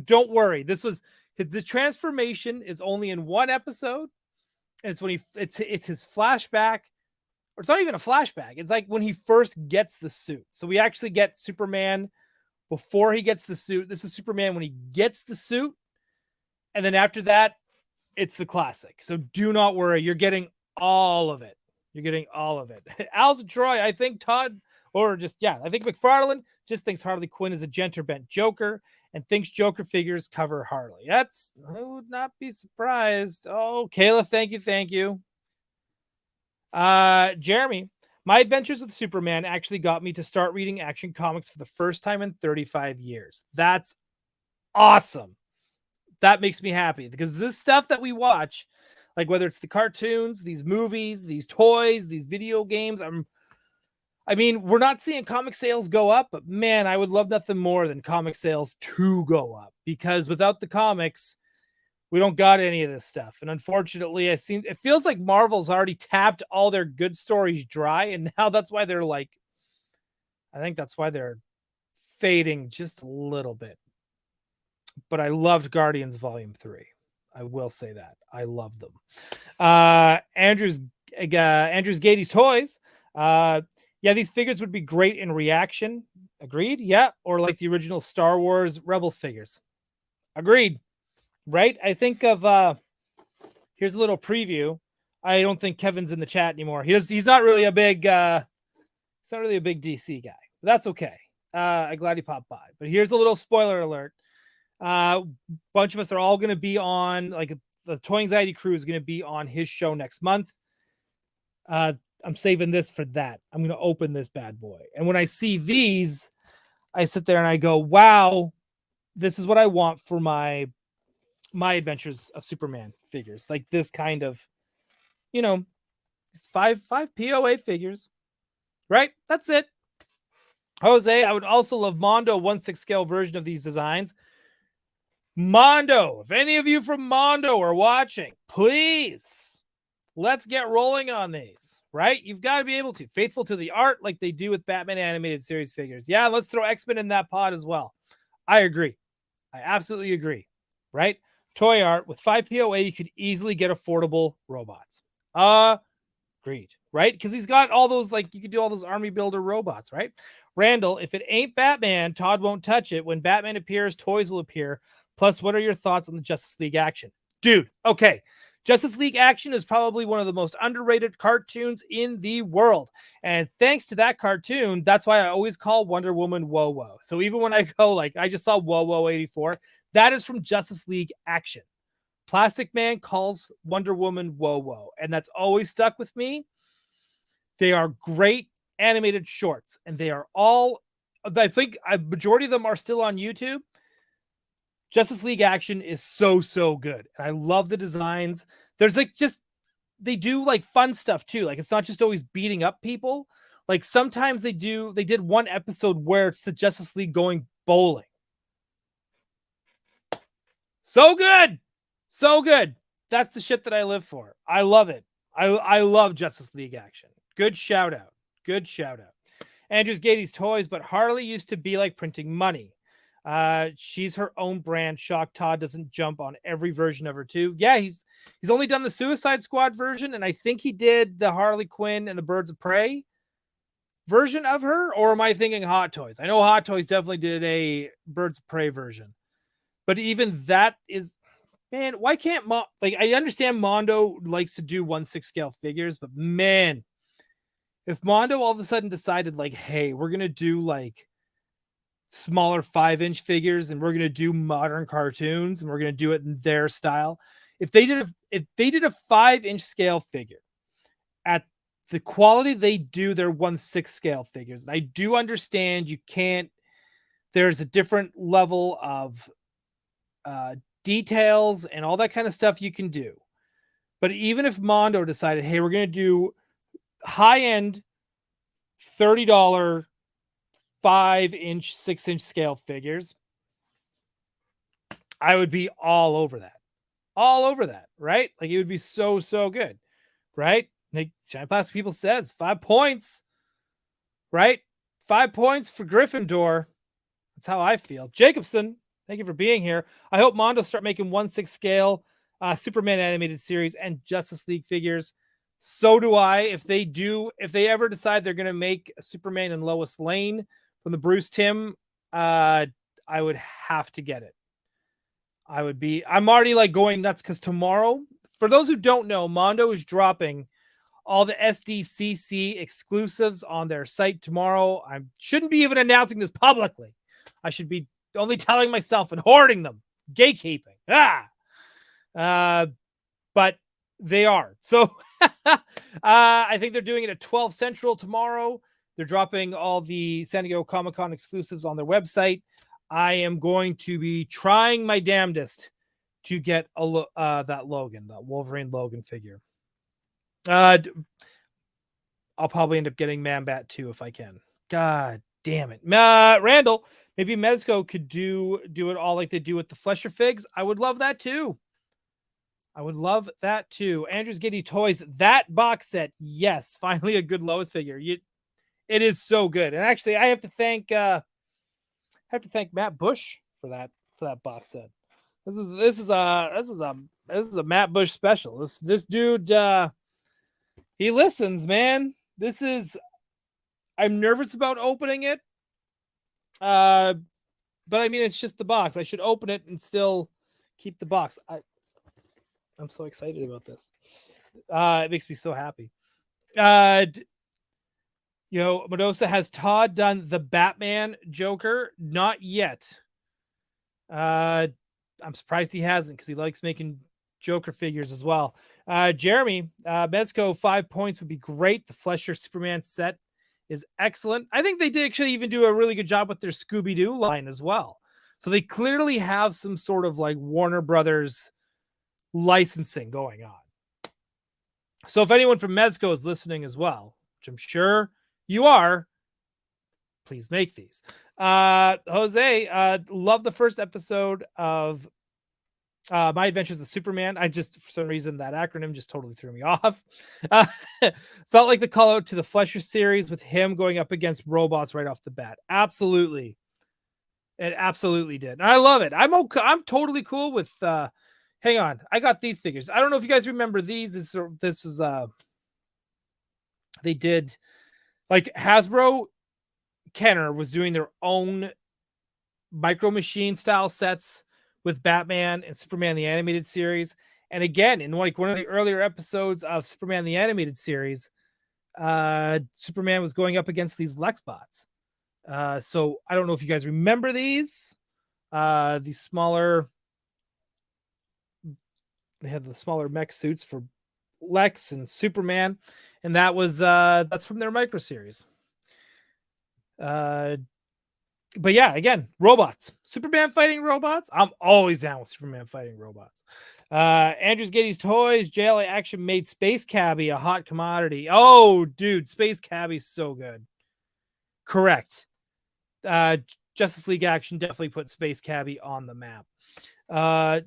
don't worry. The transformation is only in one episode. And it's when it's his flashback. Or it's not even a flashback. It's like when he first gets the suit. So we actually get Superman before he gets the suit. This is Superman when he gets the suit. And then after that, it's the classic. So do not worry. You're getting all of it. You're getting all of it. Al's Troy, I think I think McFarlane just thinks Harley Quinn is a gender bent Joker and thinks Joker figures cover Harley. I would not be surprised. Oh, Kayla, thank you. Jeremy, my adventures with Superman actually got me to start reading Action Comics for the first time in 35 years. That's awesome. That makes me happy because this stuff that we watch, like whether it's the cartoons, these movies, these toys, these video games, we're not seeing comic sales go up, but man, I would love nothing more than comic sales to go up because without the comics, we don't got any of this stuff. And unfortunately, it feels like Marvel's already tapped all their good stories dry. And now that's why I think that's why they're fading just a little bit. But I loved Guardians Volume 3. I will say that. I love them. Andrew's Gady's Toys. These figures would be great in reaction. Agreed? Yeah. Or like the original Star Wars Rebels figures. Agreed. Right? I think of here's a little preview. I don't think Kevin's in the chat anymore. He's not really a big DC guy. But that's okay. I'm glad he popped by. But here's a little spoiler alert. Bunch of us are all going to be on, like, the Toy Anxiety crew is going to be on his show next month. I'm saving this for that. I'm going to open this bad boy. And when I see these, I sit there and I go, wow, this is what I want for my Adventures of Superman figures. Like this kind of, it's five POA figures, right? That's it. Jose, I would also love Mondo 1/6 scale version of these designs. Mondo, if any of you from Mondo are watching, please, let's get rolling on these, right? You've got to be able to. Faithful to the art like they do with Batman animated series figures. Yeah, let's throw X-Men in that pod as well. I agree. I absolutely agree, right? Toy art with 5 POA, you could easily get affordable robots. Agreed, right? Because he's got all those, like, you could do all those army builder robots, right? Randall, if it ain't Batman, Todd won't touch it. When Batman appears, toys will appear. Plus, what are your thoughts on the Justice League action? Dude, okay. Justice League action is probably one of the most underrated cartoons in the world. And thanks to that cartoon, that's why I always call Wonder Woman Whoa Whoa. So even when I go, like, I just saw Whoa Whoa 84, that is from Justice League action. Plastic Man calls Wonder Woman Whoa Whoa. And that's always stuck with me. They are great animated shorts. And they are all, I think a majority of them are still on YouTube. Justice League action is so good. And I love the designs. There's they do like fun stuff too. Like it's not just always beating up people. Like sometimes they did one episode where it's the Justice League going bowling. So good. So good. That's the shit that I live for. I love it. I love Justice League action. Good shout out. Good shout out. Andrew's Gady's Toys, but Harley used to be like printing money. She's her own brand. Shock Todd doesn't jump on every version of her too. Yeah, he's only done the Suicide Squad version, and I think he did the Harley Quinn and the Birds of Prey version of her. Or am I thinking Hot Toys? I know Hot Toys definitely did a Birds of Prey version, but even that is, man, why can't I understand Mondo likes to do 1/6 scale figures, but man, if Mondo all of a sudden decided like, hey, we're gonna do like smaller 5-inch figures and we're going to do modern cartoons and we're going to do it in their style. If they did a 5-inch scale figure at the quality they do their 1/6 scale figures, and I do understand there's a different level of details and all that kind of stuff you can do. But even if Mondo decided, hey, we're going to do high-end $30 5-inch, 6-inch scale figures, I would be all over that. All over that, right? Like, it would be so, so good, right? Like Shiny Plastic People says, 5 points, right? 5 points for Gryffindor. That's how I feel. Jacobson, thank you for being here. I hope Mondo start making 1/6 scale Superman animated series and Justice League figures. So do I. If they ever decide they're going to make Superman and Lois Lane from the Bruce Timm, I would have to get it. I'm already like going nuts because tomorrow, for those who don't know, Mondo is dropping all the SDCC exclusives on their site tomorrow. I shouldn't be even announcing this publicly. I should be only telling myself and hoarding them. Gatekeeping. But they are. So I think they're doing it at 12 Central tomorrow. They're dropping all the San Diego Comic-Con exclusives on their website. I am going to be trying my damnedest to get that Wolverine Logan figure. I'll probably end up getting Man-Bat too if I can. God damn it. Randall, maybe Mezco could do it all like they do with the Flesher figs. I would love that too. Andrew's Giddy Toys, that box set. Yes, finally a good Lois figure. It is so good. And actually, I have to thank Matt Bush for that box set. This is a Matt Bush special. This dude he listens, man. I'm nervous about opening it. But I mean, it's just the box. I should open it and still keep the box. I'm so excited about this. It makes me so happy. Medosa, has Todd done the Batman Joker? Not yet. I'm surprised he hasn't because he likes making Joker figures as well. Jeremy, Mezco, 5 points would be great. The Flesher Superman set is excellent. I think they did actually even do a really good job with their Scooby-Doo line as well. So they clearly have some sort of like Warner Brothers licensing going on. So if anyone from Mezco is listening as well, which I'm sure you are, please make these. Jose, love the first episode of My Adventures with Superman. I just, for some reason, that acronym just totally threw me off. Felt like the call out to the Flesher series with him going up against robots right off the bat. Absolutely. It absolutely did. And I love it. I'm totally cool with hang on. I got these figures. I don't know if you guys remember these. This is they did, like, Hasbro Kenner was doing their own Micro Machine style sets with Batman and Superman the Animated Series. And again, in like one of the earlier episodes of Superman the Animated Series, Superman was going up against these Lexbots. So I don't know if you guys remember these smaller, they had the smaller mech suits for Lex and Superman. And that's from their Micro series. But yeah, again, robots. Superman fighting robots. I'm always down with Superman fighting robots. Andrew's Getty's Toys. JLA Action made Space Cabbie a hot commodity. Oh, dude, Space Cabbie's so good. Correct. Justice League Action definitely put Space Cabbie on the map.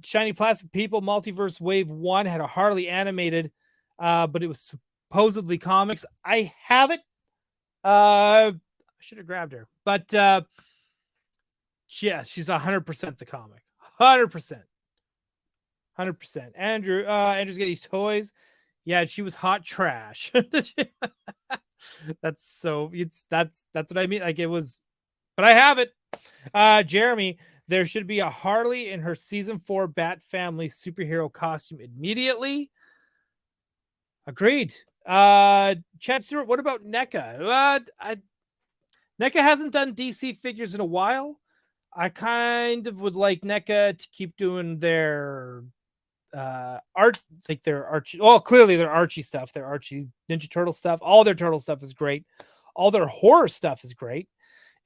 Shiny Plastic People Multiverse Wave 1 had a Harley animated, but it was supposedly comics. I have it. I should have grabbed her. But yeah, she's 100% the comic. 100%. Andrew's Getty's Toys. Yeah, she was hot trash. That's what I mean. Like, it was, but I have it. Jeremy, there should be a Harley in her season 4 Bat Family superhero costume immediately. Agreed. Chad Stewart, what about NECA? NECA hasn't done DC figures in a while. I kind of would like NECA to keep doing their art, like their Archie. Well, clearly their Archie stuff, their Archie Ninja Turtle stuff. All their Turtle stuff is great. All their horror stuff is great.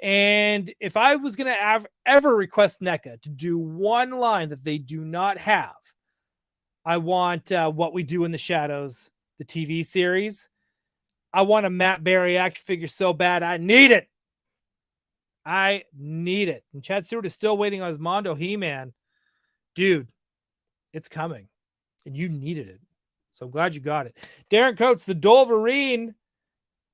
And if I was going to ever request NECA to do one line that they do not have, I want What We Do in the Shadows, the TV series. I want a Matt Berry action figure so bad. I need it. I need it. And Chad Stewart is still waiting on his Mondo He-Man. Dude, it's coming. And you needed it. So I'm glad you got it. Darren Coates, the Dolverine.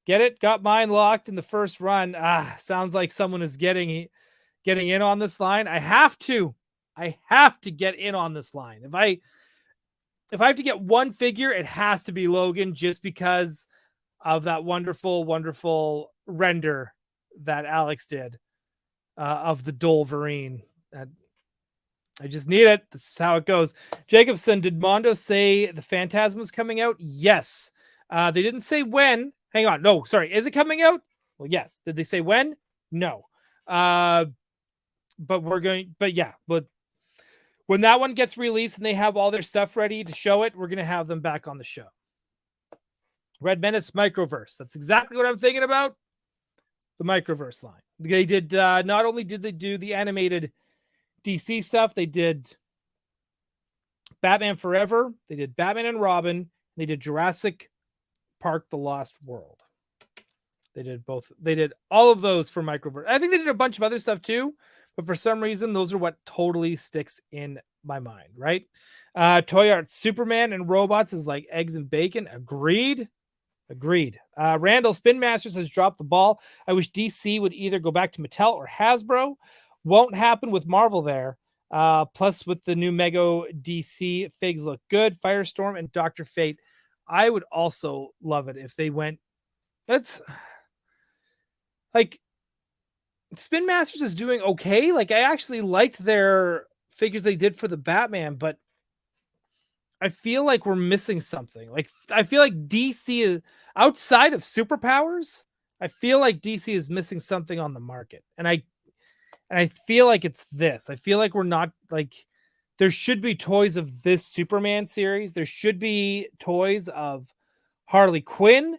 Get it? Got mine locked in the first run. Sounds like someone is getting in on this line. I have to get in on this line. If I have to get one figure, it has to be Logan, just because of that wonderful, wonderful render that Alex did of the Dolverine. I just need it. This is how it goes. Jacobson, did Mondo say the Phantasm is coming out? Yes. They didn't say when. Hang on. No, sorry. Is it coming out? Well, yes. Did they say when? No. But when that one gets released and they have all their stuff ready to show it, we're going to have them back on the show. Red Menace Microverse. That's exactly what I'm thinking about. The Microverse line. They did, not only did they do the animated DC stuff, they did Batman Forever, they did Batman and Robin, they did Jurassic Park The Lost World. They did both. They did all of those for Microverse. I think they did a bunch of other stuff too, but for some reason, those are what totally sticks in my mind, right? Toy Art Superman and Robots is like eggs and bacon. Agreed. Randall, Spin Masters has dropped the ball. I wish DC would either go back to Mattel or Hasbro. Won't happen with Marvel there. Plus, with the new Mego DC figs look good. Firestorm and Dr. Fate. I would also love it if they went. That's like Spin Masters is doing okay. Like, I actually liked their figures they did for the Batman, but I feel like we're missing something. Like, I feel like DC is outside of superpowers. I feel like DC is missing something on the market. And I feel like it's this. I feel like we're not like, there should be toys of this Superman series. There should be toys of Harley Quinn.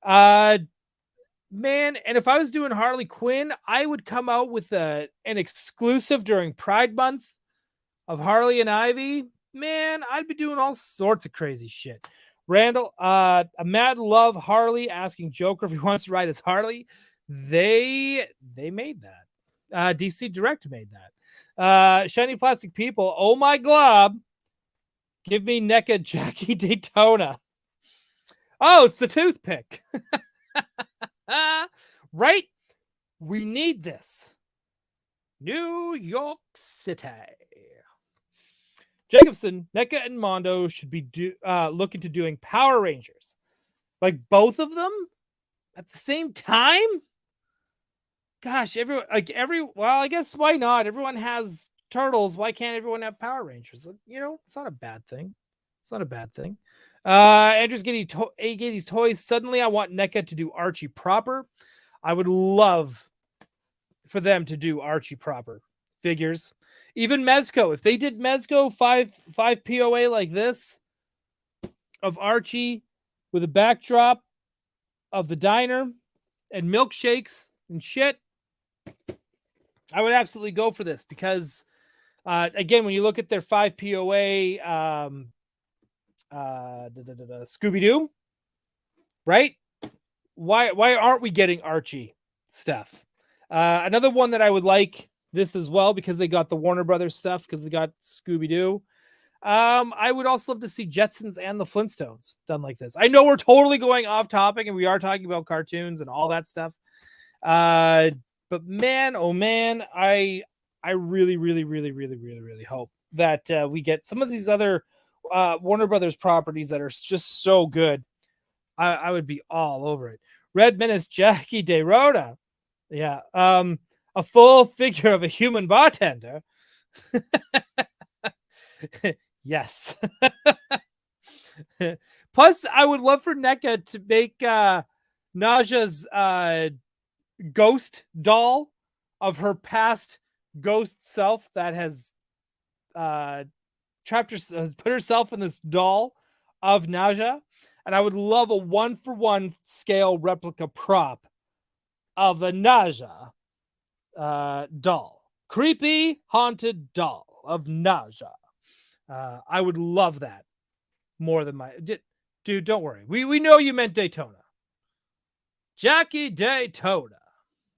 Man, and if I was doing Harley Quinn, I would come out with an exclusive during Pride Month of Harley and Ivy. Man, I'd be doing all sorts of crazy shit. Randall, a Mad Love Harley asking Joker if he wants to ride as Harley. They made that. DC Direct made that. Shiny Plastic People, oh my glob. Give me NECA Jackie Daytona. Oh, it's the toothpick. Right? We need this. New York City. Jacobson, NECA and Mondo should be looking to doing Power Rangers. Like both of them at the same time? Gosh, well, I guess why not? Everyone has Turtles. Why can't everyone have Power Rangers? You know, it's not a bad thing. Andrew's getting Gatey's toys. Suddenly, I want NECA to do Archie proper. I would love for them to do Archie proper figures. Even Mezco, if they did Mezco 5 POA like this of Archie with a backdrop of the diner and milkshakes and shit, I would absolutely go for this because, again, when you look at their 5 POA Scooby-Doo, right? Why aren't we getting Archie stuff? Another one that I would like this as well because they got the Warner Brothers stuff because they got Scooby-Doo. I would also love to see Jetsons and the Flintstones done like this. I know we're totally going off topic and we are talking about cartoons and all that stuff. But man, oh man, I really, really, really, really, really, really hope that we get some of these other Warner Brothers properties that are just so good. I would be all over it. Red Menace, Jackie DeRoda. Yeah. A full figure of a human bartender. Yes. Plus, I would love for NECA to make Naja's ghost doll of her past ghost self that has has put herself in this doll of Naja. And I would love a 1-for-1 scale replica prop of a Naja doll. Creepy, haunted doll of Naja. I would love that more than my dude. Don't worry. We know you meant Daytona. Jackie Daytona.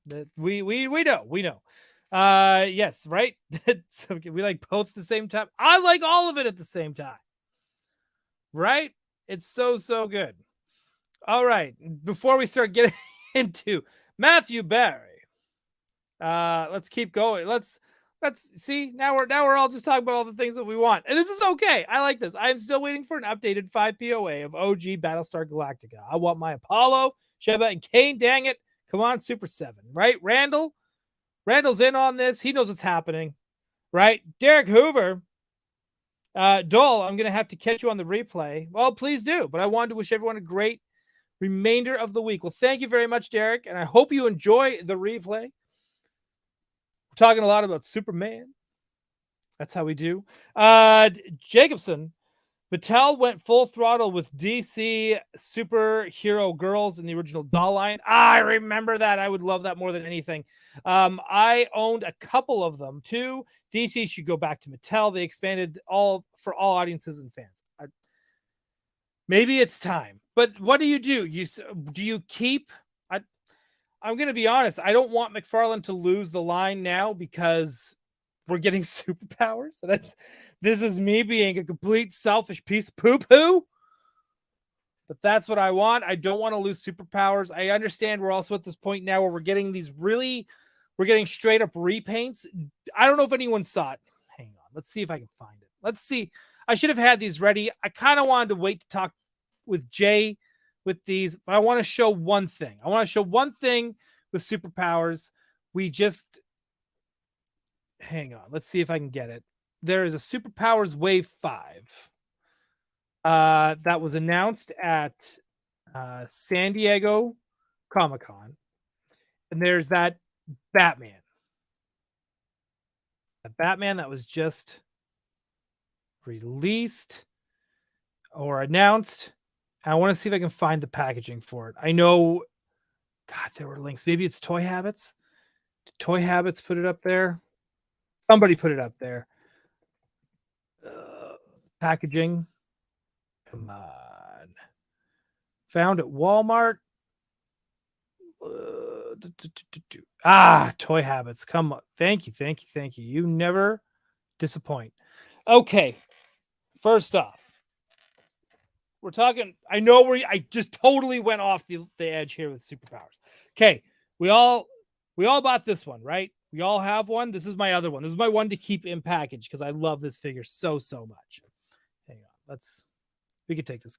That we know. Yes, right. So we like both at the same time. I like all of it at the same time. Right? It's so good. All right. Before we start getting into Matthew Barry, let's keep going. Let's see. Now we're all just talking about all the things that we want, and this is okay. I like this. I am still waiting for an updated 5 POA of OG Battlestar Galactica. I want my Apollo, Sheba, and Kane. Dang it! Come on, Super 7, right? Randall's in on this. He knows what's happening, right? Derek Hoover, Doell, I'm gonna have to catch you on the replay. Well, please do. But I wanted to wish everyone a great remainder of the week. Well, thank you very much, Derek, and I hope you enjoy the replay. Talking a lot about Superman. That's how we do. Jacobson, Mattel went full throttle with DC superhero girls in the original doll line. I remember that. I would love that more than anything. I owned a couple of them too. DC should go back to Mattel. They expanded all for all audiences and fans. Maybe it's time. But what do? Do you keep? I'm going to be honest. I don't want McFarlane to lose the line now because we're getting superpowers. This is me being a complete selfish piece of poo-poo. But that's what I want. I don't want to lose superpowers. I understand we're also at this point now where we're getting straight up repaints. I don't know if anyone saw it. Hang on. Let's see if I can find it. Let's see. I should have had these ready. I kind of wanted to wait to talk with Jay with these, but I want to show one thing. I want to show one thing with superpowers. Hang on. Let's see if I can get it. There is a Superpowers Wave 5 that was announced at San Diego Comic-Con. And there's that Batman. A Batman that was just released or announced. I want to see if I can find the packaging for it. I know, God, there were links. Maybe it's Toy Habits. Did Toy Habits put it up there? Somebody put it up there. Packaging. Come on. Found at Walmart. Toy Habits. Come on. Thank you. You never disappoint. Okay. First off, we're talking. I know I just totally went off the edge here with superpowers. Okay, we all bought this one, right? We all have one. This is my other one. This is my one to keep in package because I love this figure so much. Hang on, we can take this.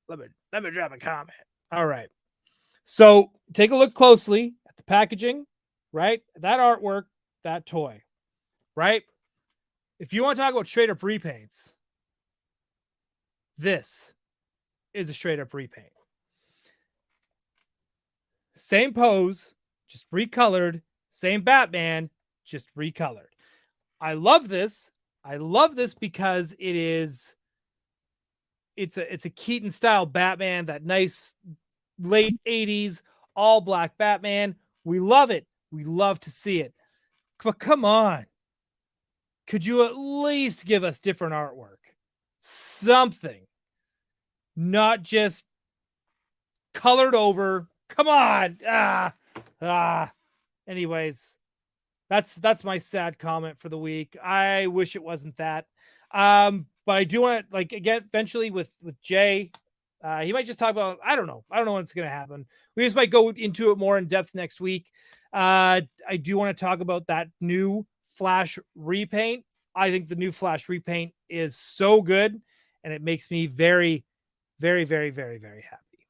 Let me drop a comment. All right. So take a look closely at the packaging, right? That artwork, that toy, right? If you want to talk about straight up repaints, this is a straight up repaint. Same pose, just recolored. Same Batman, just recolored. I love this. I love this because it's a Keaton style Batman, that nice late 80s all black Batman. We love it. We love to see it. But come on. Could you at least give us different artwork? Something. Not just colored over. Come on. Anyways, that's my sad comment for the week. I wish it wasn't that. But I do want to, like, again, eventually with Jay, he might just talk about, I don't know what's going to happen. We just might go into it more in depth next week. I do want to talk about that new Flash repaint. I think the new Flash repaint is so good, and it makes me very, very, very, very, very happy.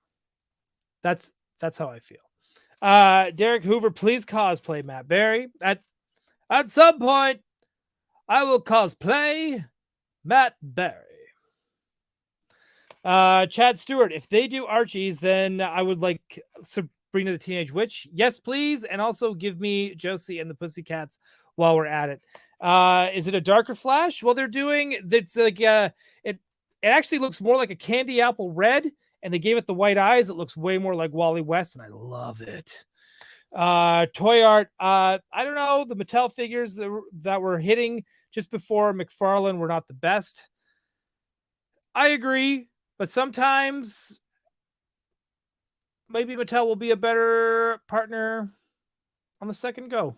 That's how I feel. Derek Hoover, please cosplay Matt Berry. At some point, I will cosplay Matt Berry. Chad Stewart, if they do Archie's, then I would like Sabrina the Teenage Witch. Yes, please. And also give me Josie and the Pussycats while we're at it. Is it a darker Flash? Well, they're doing, it's like, it actually looks more like a candy apple red, and they gave it the white eyes. It looks way more like Wally West, and I love it. Toy art. I don't know, the Mattel figures that were hitting just before McFarlane were not the best. I agree, but sometimes maybe Mattel will be a better partner on the second go,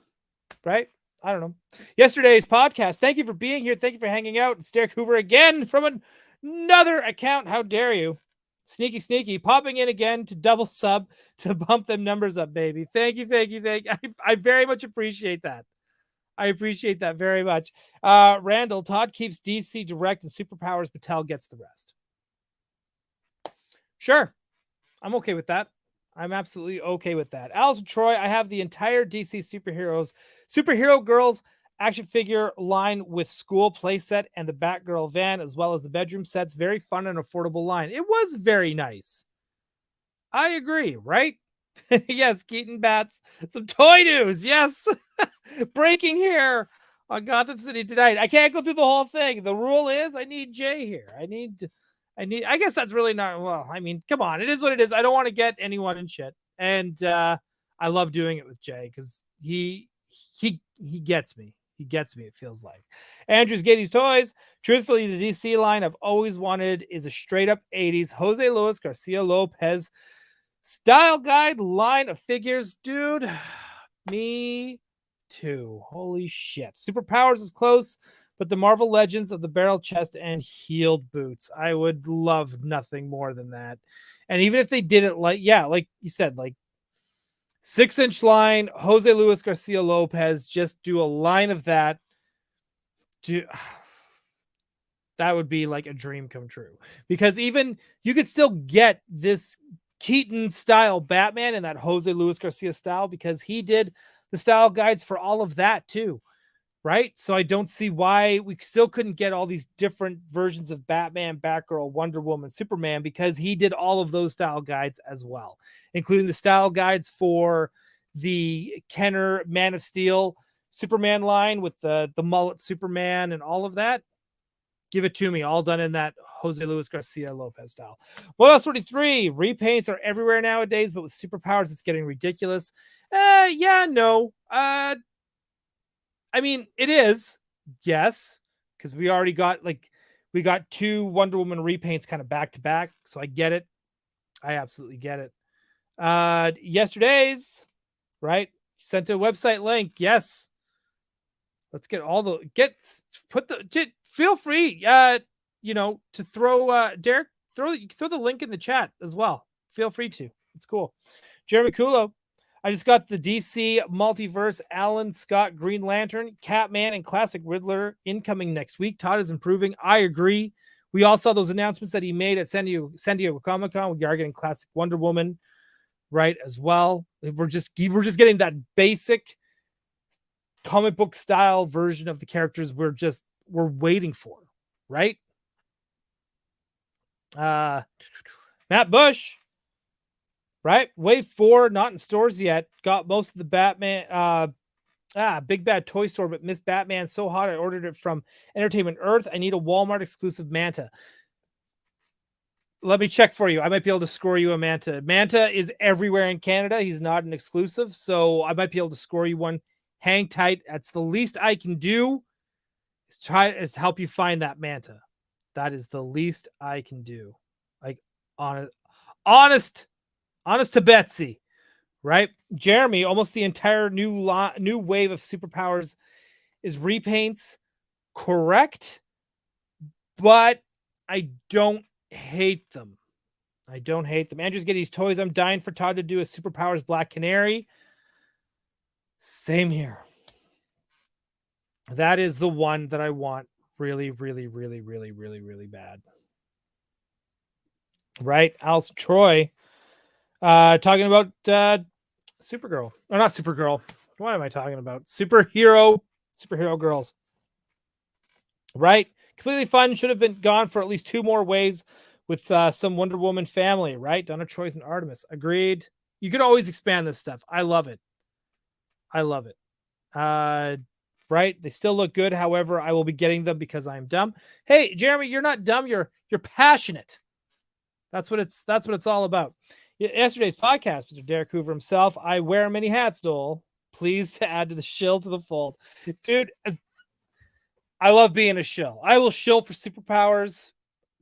right? I don't know. Yesterday's podcast. Thank you for being here. Thank you for hanging out. It's Derek Hoover again from another account. How dare you? Sneaky, popping in again to double sub to bump them numbers up, baby. Thank you. I very much appreciate that. I appreciate that very much. Randall, Todd keeps DC direct and superpowers. Mattel gets the rest. Sure. I'm okay with that. I'm absolutely okay with that. Alison Troy, I have the entire DC Superhero Girls action figure line with school playset and the Batgirl van, as well as the bedroom sets. Very fun and affordable line. It was very nice. I agree, right? Yes, Keaton Bats. Some toy news. Yes. Breaking here on Gotham City tonight. I can't go through the whole thing. The rule is I need Jay here. I guess that's really not, well, I mean, come on. It is what it is. I don't want to get anyone in shit. And I love doing it with Jay because he gets me. He gets me, it feels like. Andrew's Getty's Toys. Truthfully, the DC line I've always wanted is a straight up 80s Jose Luis Garcia Lopez style guide line of figures. Dude, me too. Holy shit. Superpowers is close, but the Marvel Legends of the barrel chest and heeled boots. I would love nothing more than that. And even if they did it like you said, like 6-inch line, Jose Luis Garcia Lopez, just do a line of that. That would be like a dream come true. Because even you could still get this Keaton style Batman in that Jose Luis Garcia style because he did the style guides for all of that too. Right? So I don't see why we still couldn't get all these different versions of Batman, Batgirl, Wonder Woman, Superman, because he did all of those style guides as well, including the style guides for the Kenner Man of Steel Superman line with the mullet Superman and all of that. Give it to me, all done in that Jose Luis Garcia Lopez style. What else? 43 repaints are everywhere nowadays, but with superpowers, it's getting ridiculous. No. I mean, it is, yes, because we already got we got 2 Wonder Woman repaints kind of back to back. So I get it. I absolutely get it. Yesterday's, right? Sent a website link. Yes. Let's get feel free, to throw, Derek, throw the link in the chat as well. Feel free to. It's cool. Jeremy Kulo. I just got the DC Multiverse Alan Scott Green Lantern, Catman, and Classic Riddler incoming next week. Todd is improving. I agree. We all saw those announcements that he made at San Diego Comic-Con. We are getting Classic Wonder Woman, right, as well. We're just getting that basic comic book style version of the characters we're waiting for, right? Matt Bush. Right? Wave 4, not in stores yet. Got most of the Batman, Big Bad Toy Store, but missed Batman so hot I ordered it from Entertainment Earth. I need a Walmart exclusive Manta. Let me check for you. I might be able to score you a Manta. Manta is everywhere in Canada. He's not an exclusive, so I might be able to score you one. Hang tight. That's the least I can do is help you find that Manta. That is the least I can do. Like, honest to Betsy, right? Jeremy, almost the entire new wave of superpowers is repaints, correct? But I don't hate them. Andrew's getting these toys. I'm dying for Todd to do a superpowers Black Canary. Same here. That is the one that I want really, really, really, really, really, really bad. Right? Al's Troy. Talking about Supergirl. Or not Supergirl. What am I talking about? Superhero girls. Right? Completely fun. Should have been gone for at least 2 more waves with some Wonder Woman family, right? Donna Troy's and Artemis. Agreed. You can always expand this stuff. I love it. Right? They still look good. However, I will be getting them because I'm dumb. Hey, Jeremy, you're not dumb. You're passionate. That's what it's all about. Yesterday's podcast, Mr. Derek Hoover himself. I wear many hats, Doell. Please to add to the shill to the fold. Dude, I love being a shill. I will shill for superpowers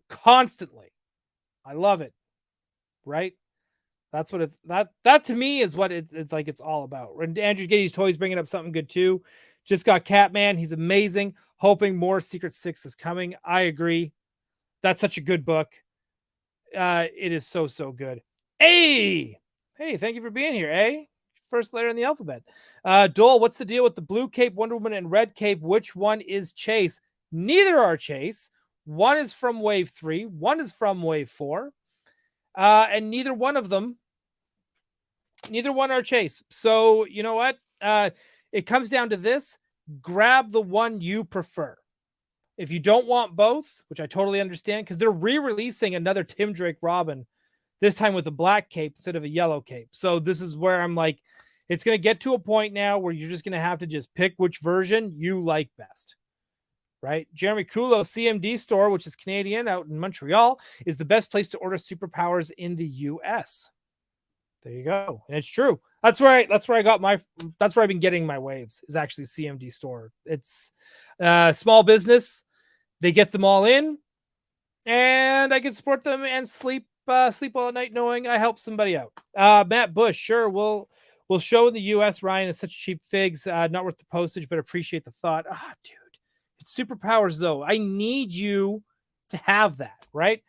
constantly. I love it. Right? That's what it's that to me is what it's like it's all about. And Andrew Getty's Toys bringing up something good too. Just got Catman. He's amazing. Hoping more Secret Six is coming. I agree. That's such a good book. It is so good. Hey, thank you for being here. First letter in the alphabet. Doell, what's the deal with the blue cape, Wonder Woman, and red cape? Which one is Chase? Neither are Chase. One is from Wave 3. One is from Wave 4. And neither one are Chase. So you know what? It comes down to this. Grab the one you prefer. If you don't want both, which I totally understand, because they're re-releasing another Tim Drake Robin, this time with a black cape instead of a yellow cape. So this is where I'm like, it's going to get to a point now where you're just going to have to just pick which version you like best. Right? Jeremy Kulo, CMD store, which is Canadian out in Montreal, is the best place to order superpowers in the US. There you go. And it's true. That's where I've been getting my waves, is actually CMD store. It's small business. They get them all in, and I can support them and sleep all night knowing I helped somebody out. Matt Bush, sure, we'll show in the US. Ryan is such cheap figs, not worth the postage, but appreciate the thought. Dude, it's superpowers though. I need you to have that, right?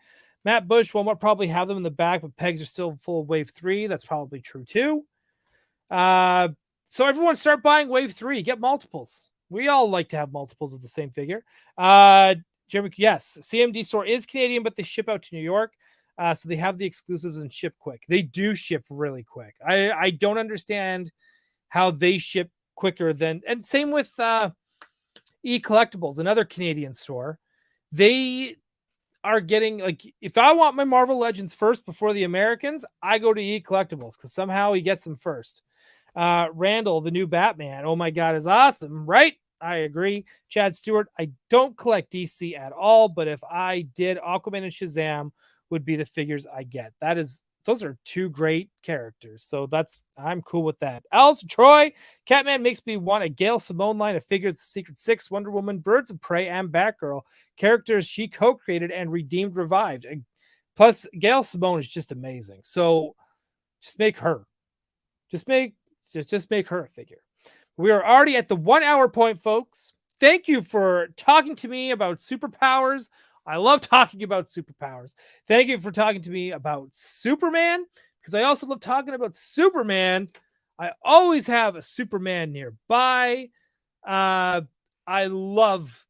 Matt Bush, we'll probably have them in the back, but pegs are still full of Wave 3. That's probably true too. So everyone start buying Wave 3. Get multiples. We all like to have multiples of the same figure. Jeremy, yes, CMD store is Canadian, but they ship out to New York. So they have the exclusives and ship quick. They do ship really quick. I don't understand how they ship quicker than, and same with E-Collectibles, another Canadian store. They are getting, like, if I want my Marvel Legends first before the Americans, I go to E-Collectibles because somehow he gets them first. Randall, the new Batman, oh my God, is awesome, right? I agree. Chad Stewart, I don't collect DC at all, but if I did, Aquaman and Shazam would be the figures I get. Those are two great characters. So I'm cool with that. Alice Troy, Catman makes me want a Gail Simone line of figures, the Secret Six, Wonder Woman, Birds of Prey, and Batgirl. Characters she co-created and revived. And plus, Gail Simone is just amazing. So just make her. Just make her a figure. We are already at the 1 hour point, folks. Thank you for talking to me about superpowers. I love talking about superpowers. Thank you for talking to me about Superman, because I also love talking about Superman. I always have a Superman nearby. I love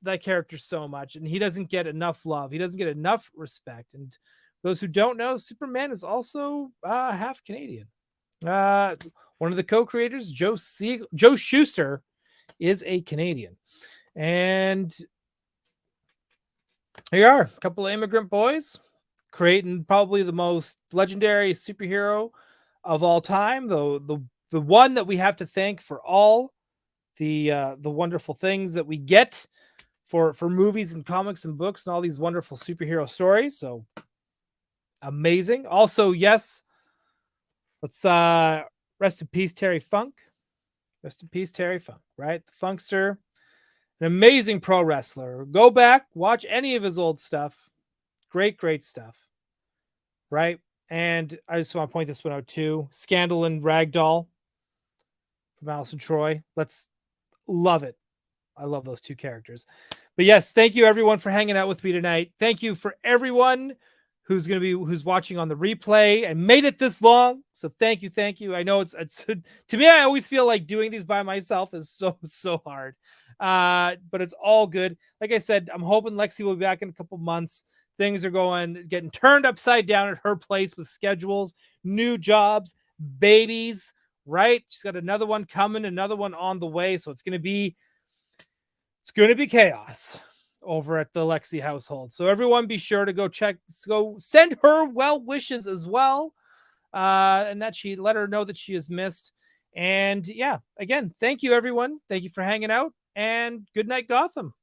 that character so much, and he doesn't get enough love. He doesn't get enough respect. And those who don't know, Superman is also half Canadian. One of the co-creators, Joe Shuster, is a Canadian. And here you are, a couple of immigrant boys creating probably the most legendary superhero of all time, the one that we have to thank for all the wonderful things that we get for movies and comics and books and all these wonderful superhero stories. So amazing. Also, yes, let's rest in peace, Terry Funk. Rest in peace, Terry Funk, right? The Funkster. An amazing pro wrestler. Go back, watch any of his old stuff. Great stuff. Right? And I just want to point this one out too. Scandal and Ragdoll from Allison Troy. Let's love it. I love those two characters. But yes, thank you everyone for hanging out with me tonight. Thank you for everyone who's watching on the replay and made it this long. So thank you. I know it's to me, I always feel like doing these by myself is so hard. But it's all good. Like I said, I'm hoping Lexi will be back in a couple months. Things are getting turned upside down at her place with schedules, new jobs, babies, right? She's got another one coming, another one on the way. So it's going to be chaos over at the Lexi household. So everyone be sure to go send her well wishes as well. And that she let her know that she is missed. And yeah, again, thank you everyone. Thank you for hanging out, and good night, Gotham.